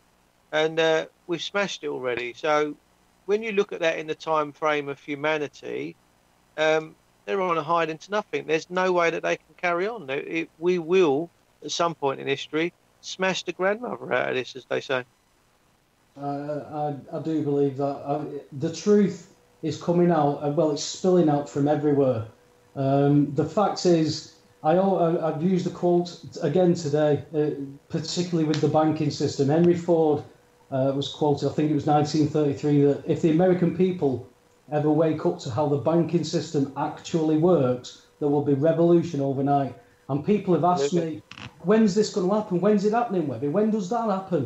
Speaker 4: and we've smashed it already. So when you look at that in the time frame of humanity, they're on a hide into nothing. There's no way that they can carry on. We will, at some point in history, smash the grandmother out of this, as they say.
Speaker 3: I do believe that. The truth is coming out, it's spilling out from everywhere. The fact is, I've used the quote again today, particularly with the banking system. Henry Ford was quoted, I think it was 1933, that if the American people ever wake up to how the banking system actually works, there will be revolution overnight. And people have asked me, when's this going to happen? When's it happening, Webby? When does that happen?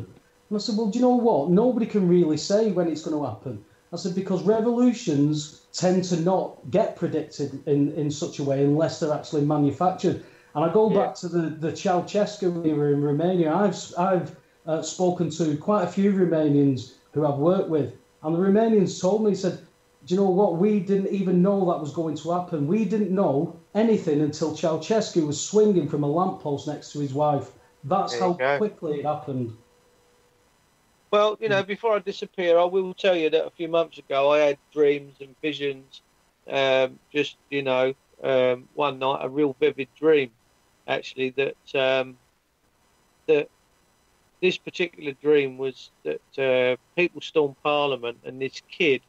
Speaker 3: And I said, well, do you know what? Nobody can really say when it's going to happen. I said, because revolutions tend to not get predicted in such a way unless they're actually manufactured. And I go back to the Ceausescu era in Romania. I've spoken to quite a few Romanians who I've worked with. And the Romanians told me, said, do you know what? We didn't even know that was going to happen. We didn't know anything until Ceausescu was swinging from a lamppost next to his wife. That's how quickly it happened.
Speaker 4: Well, you know, before I disappear, I will tell you that a few months ago I had dreams and visions. Just, you know, one night, a real vivid dream, actually, that this particular dream was that people stormed Parliament, and this kid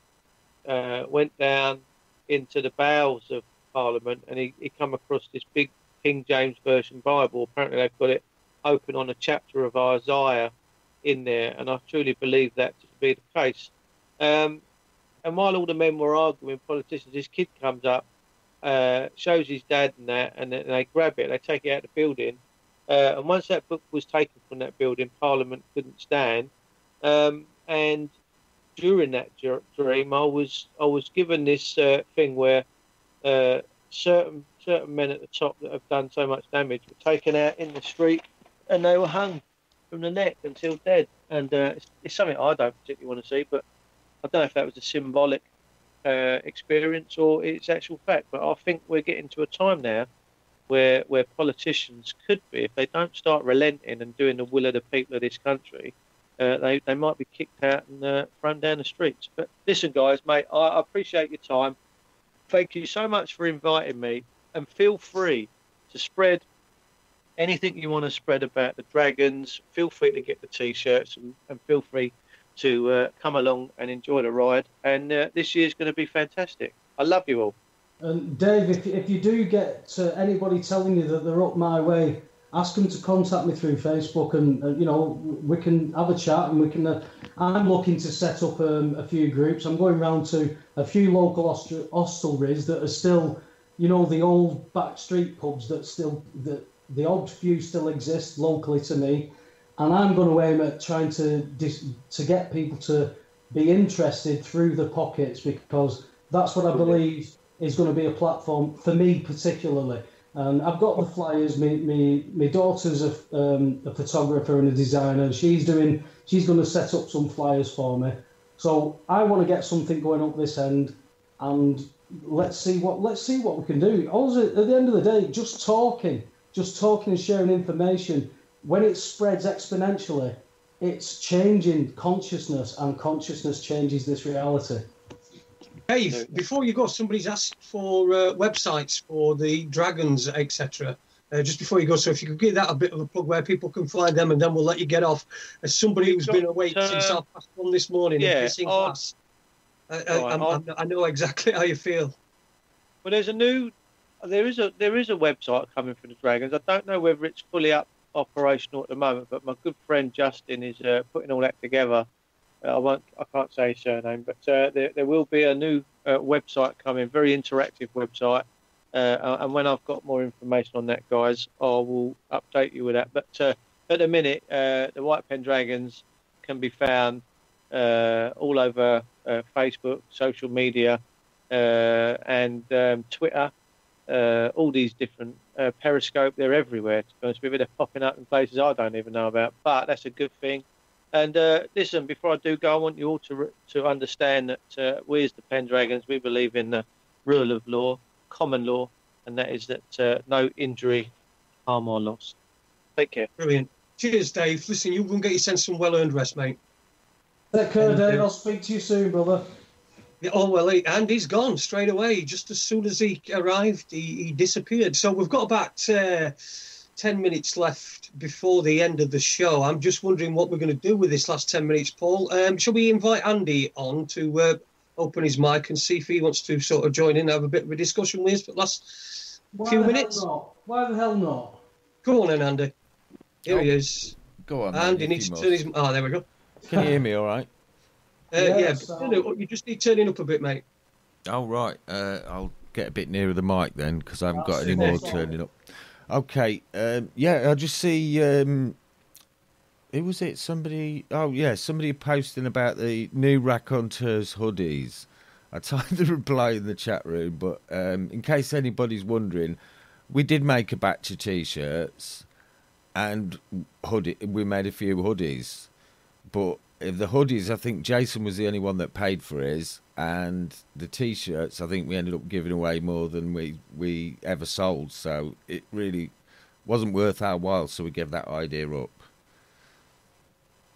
Speaker 4: went down into the bowels of Parliament, and he come across this big King James Version Bible. Apparently they've got it open on a chapter of Isaiah in there, and I truly believe that to be the case. And while all the men were arguing, politicians, this kid comes up, shows his dad and that, and then they grab it, they take it out of the building. And once that book was taken from that building, Parliament couldn't stand. And during that dream, I was given this thing where certain men at the top that have done so much damage were taken out in the street, and they were hung from the neck until dead. And it's something I don't particularly want to see, but I don't know if that was a symbolic experience or it's actual fact. But I think we're getting to a time now where politicians could be, if they don't start relenting and doing the will of the people of this country, they might be kicked out and thrown down the streets. But listen, guys, mate, I appreciate your time. Thank you so much for inviting me, and feel free to spread anything you want to spread about the Dragons. Feel free to get the T-shirts and feel free to come along and enjoy the ride. And this year's going to be fantastic. I love you all.
Speaker 3: And Dave, if you do get anybody telling you that they're up my way, ask them to contact me through Facebook, and you know, we can have a chat, and we can. I'm looking to set up a few groups. I'm going round to a few local hostelries that are still, you know, the old back street pubs that still the odd few still exist locally to me, and I'm going to aim at trying to get people to be interested through the pockets, because that's what I believe is going to be a platform for me particularly. And I've got the flyers. My daughter's a photographer and a designer. And she's going to set up some flyers for me. So I want to get something going up this end, and let's see what we can do. Also, at the end of the day, just talking and sharing information, when it spreads exponentially, it's changing consciousness, and consciousness changes this reality.
Speaker 2: Dave, before you go, somebody's asked for websites for the Dragons, etc. Just before you go, so if you could give that a bit of a plug where people can find them, and then we'll let you get off. As somebody who's been awake since 1:30 this morning, in class, I know exactly how you feel.
Speaker 4: Well, there is a website coming for the Dragons. I don't know whether it's fully operational at the moment, but my good friend Justin is putting all that together. I can't say his surname, but there will be a new website coming, very interactive website. And when I've got more information on that, guys, I will update you with that. But at the minute, the White Pen Dragons can be found all over Facebook, social media, and Twitter, all these different Periscope. They're everywhere, to be honest with you. They're popping up in places I don't even know about, but that's a good thing. And listen, before I do go, I want you all to understand that we as the Pendragons, we believe in the rule of law, common law, and that is that no injury, harm or loss. Take care.
Speaker 2: Brilliant. Cheers, Dave. Listen, you can get yourself some well-earned rest, mate.
Speaker 3: Take care, Dave. I'll speak to you soon, brother.
Speaker 2: Yeah, oh, well, Andy's gone straight away. Just as soon as he arrived, he disappeared. So we've got about 10 minutes left before the end of the show. I'm just wondering what we're going to do with this last 10 minutes, Paul. Shall we invite Andy on to open his mic and see if he wants to sort of join in and have a bit of a discussion with us for the last few minutes?
Speaker 3: Why the hell not?
Speaker 2: Go on then, Andy. Here he is.
Speaker 5: Go on.
Speaker 2: Andy needs to turn his... Oh, there we go.
Speaker 5: Can you hear me all right?
Speaker 2: Yeah,
Speaker 3: so-
Speaker 2: no, you just need turning up a bit, mate.
Speaker 5: Oh, right. I'll get a bit nearer the mic then, because I haven't got
Speaker 3: That's
Speaker 5: any
Speaker 3: it,
Speaker 5: more
Speaker 3: that's all.
Speaker 5: turning up. Okay. Yeah, I just see... who was it? Somebody... Oh, yeah, somebody posting about the new Raconteurs hoodies. I tried to reply in the chat room, but in case anybody's wondering, we did make a batch of T-shirts and we made a few hoodies. But the hoodies, I think Jason was the only one that paid for his, and the T-shirts, I think we ended up giving away more than we ever sold. So it really wasn't worth our while, so we gave that idea up.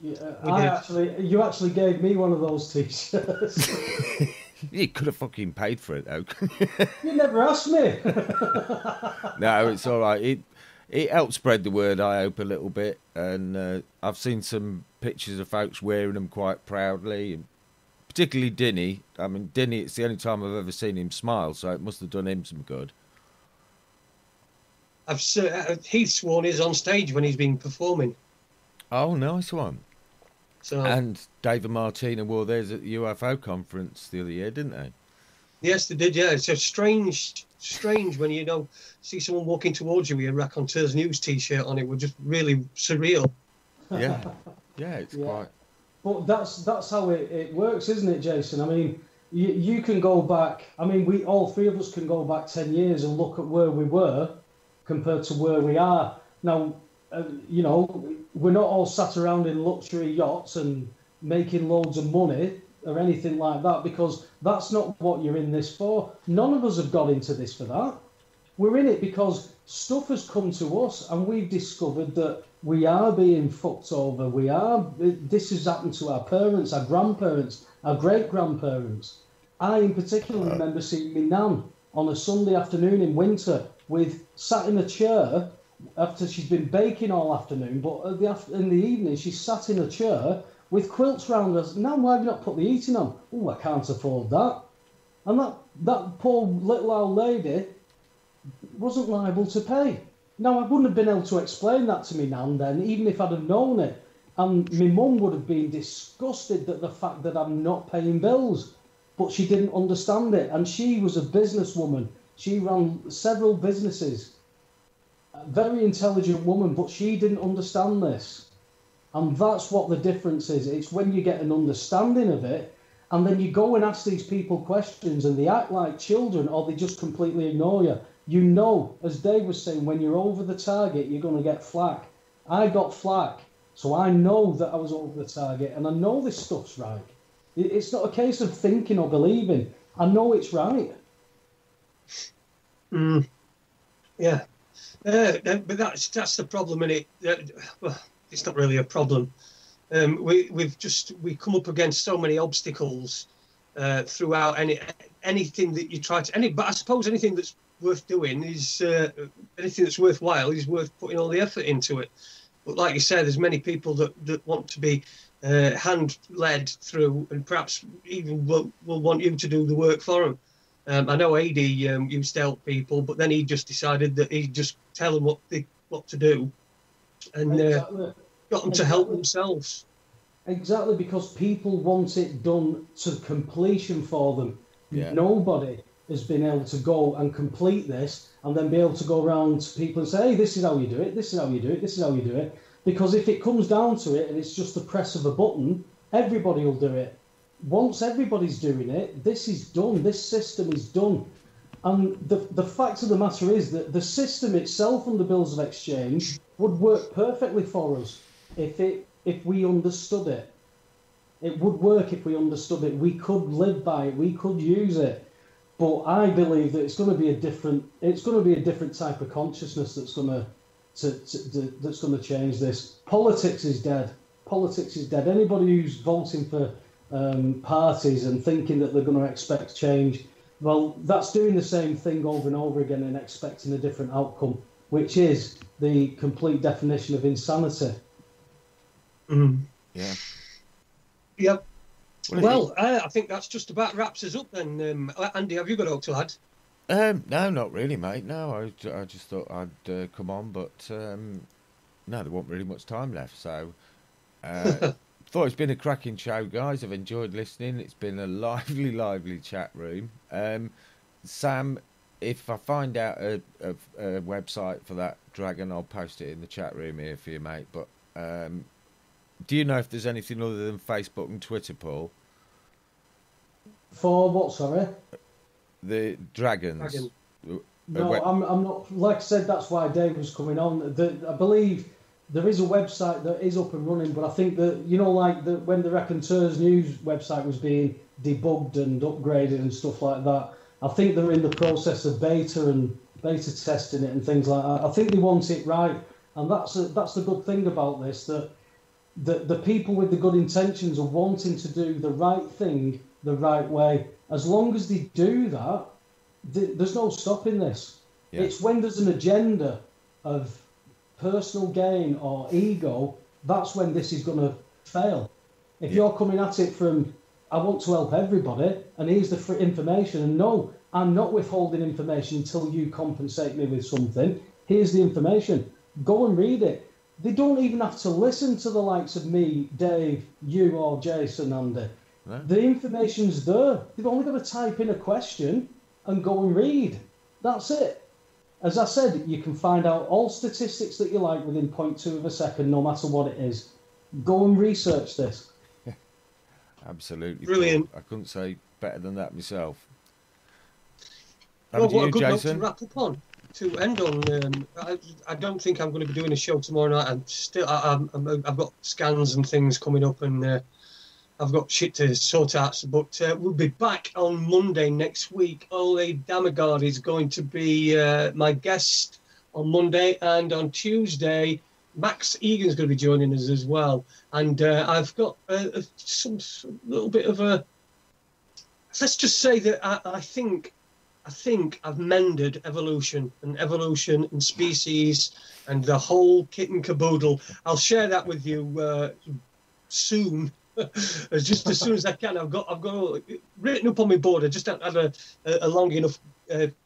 Speaker 3: Yeah, you actually gave me one of those T-shirts.
Speaker 5: You could have fucking paid for it, though.
Speaker 3: You never asked me.
Speaker 5: No, it's all right. It helped spread the word, I hope, a little bit. And I've seen some pictures of folks wearing them quite proudly, and particularly Dinny. I mean, Dinny, it's the only time I've ever seen him smile, so it must have done him some good.
Speaker 2: He's sworn his on stage when he's been performing.
Speaker 5: Oh, nice one.
Speaker 2: So
Speaker 5: And Dave and Martina wore theirs at the UFO conference the other year, didn't they?
Speaker 2: yes, they did. Yeah, it's a strange when you see someone walking towards you with a Raconteurs News T-shirt on. It was just really surreal.
Speaker 5: Yeah, yeah, it's quite.
Speaker 3: But that's how it works, isn't it, Jason? I mean, you can go back. I mean, we all three of us can go back 10 years and look at where we were compared to where we are now. We're not all sat around in luxury yachts and making loads of money or anything like that, because that's not what you're in this for. None of us have got into this for that. We're in it because stuff has come to us and we've discovered that we are being fucked over. This has happened to our parents, our grandparents, our great-grandparents. I in particular remember seeing my nan on a Sunday afternoon in winter sat in a chair after she's been baking all afternoon, but in the evening she sat in a chair with quilts round us. Now, why have you not put the heating on? Oh, I can't afford that. And that poor little old lady wasn't liable to pay. Now, I wouldn't have been able to explain that to me nan then, even if I'd have known it. And my mum would have been disgusted at the fact that I'm not paying bills. But she didn't understand it. And she was a businesswoman. She ran several businesses. A very intelligent woman, but she didn't understand this. And that's what the difference is. It's when you get an understanding of it, and then you go and ask these people questions and they act like children, or they just completely ignore you. You know, as Dave was saying, when you're over the target, you're going to get flack. I got flack, so I know that I was over the target, and I know this stuff's right. It's not a case of thinking or believing. I know it's right.
Speaker 2: Yeah. But that's the problem, and it's not really a problem. We come up against so many obstacles throughout anything that you try to but I suppose anything that's worth doing is anything that's worthwhile is worth putting all the effort into it. But like you said, there's many people that want to be hand led through, and perhaps even will want you to do the work for them. I know AD used to help people, but then he just decided that he'd just tell them what to do, and got them to help themselves.
Speaker 3: Exactly, because people want it done to completion for them.
Speaker 5: Yeah.
Speaker 3: Nobody has been able to go and complete this and then be able to go around to people and say, hey, this is how you do it, this is how you do it, this is how you do it. Because if it comes down to it and it's just the press of a button, everybody will do it. Once everybody's doing it, this is done. This system is done. And the fact of the matter is that the system itself on the bills of exchange would work perfectly for us if we understood it. It would work if we understood it. We could live by it. We could use it. But I believe that it's going to be a different type of consciousness that's going to change this. Politics is dead. Politics is dead. Anybody who's voting for parties and thinking that they're going to expect change, well, that's doing the same thing over and over again and expecting a different outcome, which is the complete definition of insanity.
Speaker 5: Yeah.
Speaker 2: Yep. Well, I think that's just about wraps us up then. Andy, have you got out to add?
Speaker 5: No, not really, mate. No, I just thought I'd come on, but no, there wasn't really much time left. So thought it's been a cracking show, guys. I've enjoyed listening. It's been a lively chat room. Sam, if I find out a website for that dragon, I'll post it in the chat room here for you, mate. But do you know if there's anything other than Facebook and Twitter, Paul?
Speaker 3: For what, sorry?
Speaker 5: The dragons.
Speaker 3: No, I'm not. Like I said, that's why Dave was coming on. I believe there is a website that is up and running, but I think that, you know, like when the Raconteurs News website was being debugged and upgraded and stuff like that, I think they're in the process of beta testing it and things like that. I think they want it right, and that's the good thing about this, that the people with the good intentions are wanting to do the right thing the right way. As long as they do that, there's no stopping this. Yeah. It's when there's an agenda of personal gain or ego, that's when this is going to fail. If you're coming at it from, I want to help everybody, and here's the free information, and no, I'm not withholding information until you compensate me with something. Here's the information. Go and read it. They don't even have to listen to the likes of me, Dave, you, or Jason, Andy. No. The information's there. They've only got to type in a question and go and read. That's it. As I said, you can find out all statistics that you like within 0.2 of a second, no matter what it is. Go and research this.
Speaker 5: Absolutely.
Speaker 2: Brilliant.
Speaker 5: Paul. I couldn't say better than that myself.
Speaker 2: Well, what a good note to wrap up on. To end on, I don't think I'm going to be doing a show tomorrow night. I've got scans and things coming up, and I've got shit to sort out. But we'll be back on Monday next week. Ole Damagard is going to be my guest on Monday, and on Tuesday, Max Egan's going to be joining us as well. And I've got some little bit of a. Let's just say that I think I've mended evolution and species and the whole kit and caboodle. I'll share that with you soon, just as soon as I can. I've got it written up on my board. I just haven't had a long enough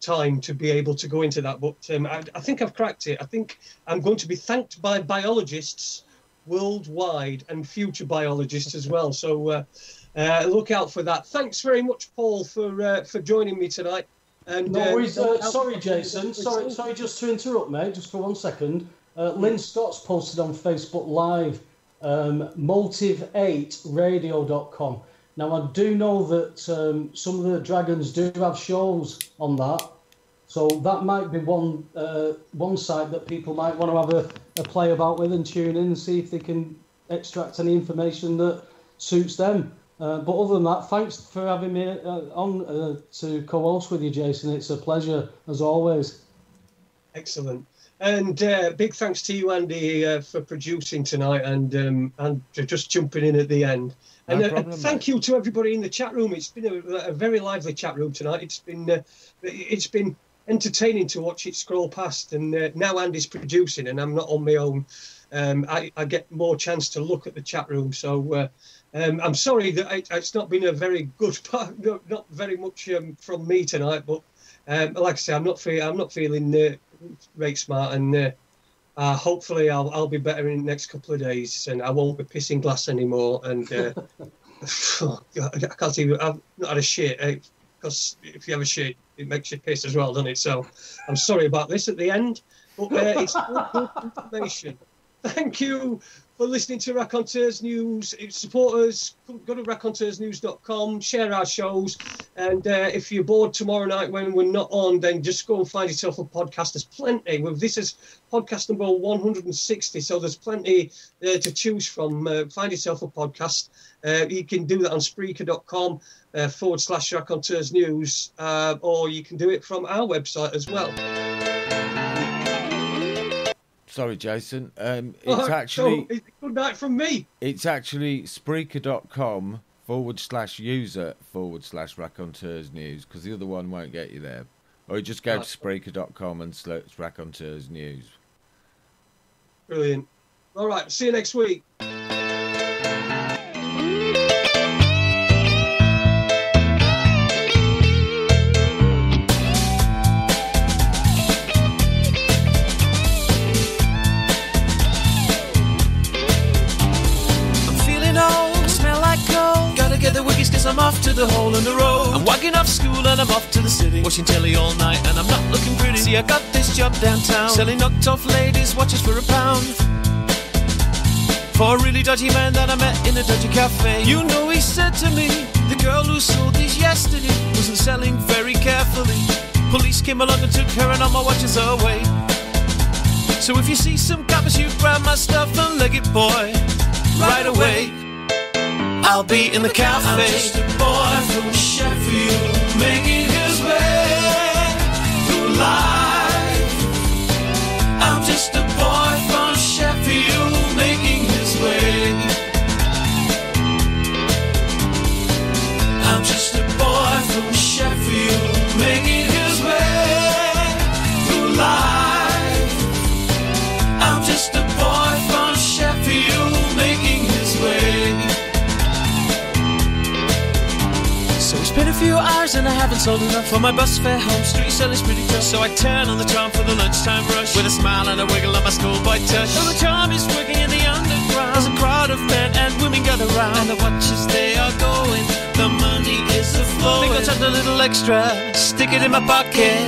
Speaker 2: time to be able to go into that. But I think I've cracked it. I think I'm going to be thanked by biologists worldwide and future biologists as well. So look out for that. Thanks very much, Paul, for joining me tonight. And,
Speaker 3: no worries. Sorry, Jason. Sorry, just to interrupt, mate. Just for 1 second. Lynn Scott's posted on Facebook Live, motive8radio.com. Now, I do know that some of the Dragons do have shows on that, so that might be one site that people might want to have a play about with and tune in and see if they can extract any information that suits them. But other than that, thanks for having me on to co-host with you, Jason. It's a pleasure, as always.
Speaker 2: Excellent. And big thanks to you, Andy, for producing tonight and just jumping in at the end. And thank you to everybody in the chat room. It's been a very lively chat room tonight. It's been entertaining to watch it scroll past. And now Andy's producing and I'm not on my own. I get more chance to look at the chat room. So I'm sorry that it's not been a very good part, not very much from me tonight. But like I say, I'm not feeling very smart, and hopefully I'll be better in the next couple of days, and I won't be pissing glass anymore. And oh God, I can't even. I've not had a shit because if you have a shit, it makes you piss as well, doesn't it? So I'm sorry about this at the end, but it's good information. Thank you for listening to Raconteurs News. Support us. Go to raconteursnews.com, share our shows. And if you're bored tomorrow night when we're not on, then just go and find yourself a podcast. There's plenty. This is podcast number 160, so there's plenty to choose from. Find yourself a podcast. You can do that on Spreaker.com /Raconteurs News, or you can do it from our website as well.
Speaker 5: Sorry, Jason. It's actually
Speaker 2: good night from me.
Speaker 5: It's actually Spreaker.com /user /Raconteurs News, because the other one won't get you there. Or you just go to Spreaker.com and search Raconteurs News.
Speaker 2: Brilliant. All right. See you next week.
Speaker 1: All the hole in the road. I'm walking off school and I'm off to the city, watching telly all night and I'm not looking pretty. See, I got this job downtown, selling knocked off ladies' watches for £1. For a really dodgy man that I met in a dodgy cafe. You know, he said to me, the girl who sold these yesterday wasn't selling very carefully. Police came along and took her and all my watches away. So if you see some coppers, you grab my stuff and leg it, boy, right away. I'll be in the cafe. I'm just a boy from Sheffield, making his way through life. I'm just a boy from Sheffield, making his way. I'm just a boy from Sheffield, making his way through life. I'm just a boy from Sheffield, making his way. So it's been a few hours and I haven't sold enough for my bus fare home. Street selling's pretty tough, so I turn on the charm for the lunchtime rush, with a smile and a wiggle on my schoolboy touch. So the charm is working in the underground. There's a crowd of men and women gather round, and the watches they are going, the money is a flow. Think I'll take a little extra, stick it in my pocket,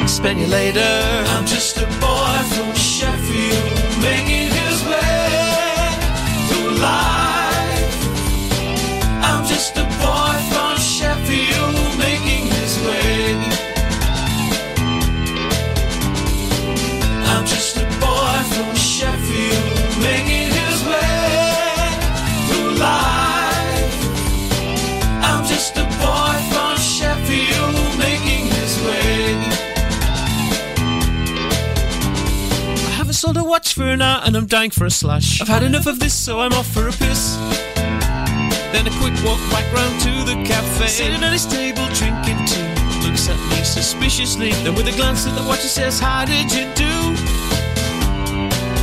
Speaker 1: spend you later. I'm just a boy from Sheffield, making his way through life. I'm just a boy from Sheffield, making his way. I'm just a boy from Sheffield, making his way through life. I'm just a boy from Sheffield, making his way. I haven't sold a watch for an hour and I'm dying for a slash. I've had enough of this, so I'm off for a piss. Then a quick walk back round to the cafe, sitting at his table drinking tea. Looks at me suspiciously, then with a glance at the watch he says, how did you do?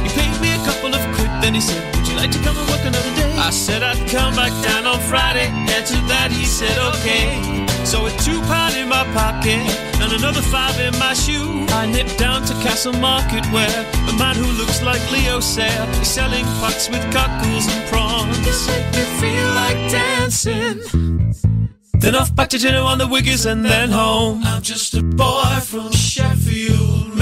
Speaker 1: He paid me a couple of quid, then he said, would you like to come and work another day? I said I'd come back down on Friday, and to that he said okay. So with £2 in my pocket and another 5 in my shoe, I nipped down to Castle Market, where a man who looks like Leo Sayer is selling pots with cockles and prawns. Just make me feel like dancing. Then off back to dinner on the Wiggers and then home. I'm just a boy from Sheffield,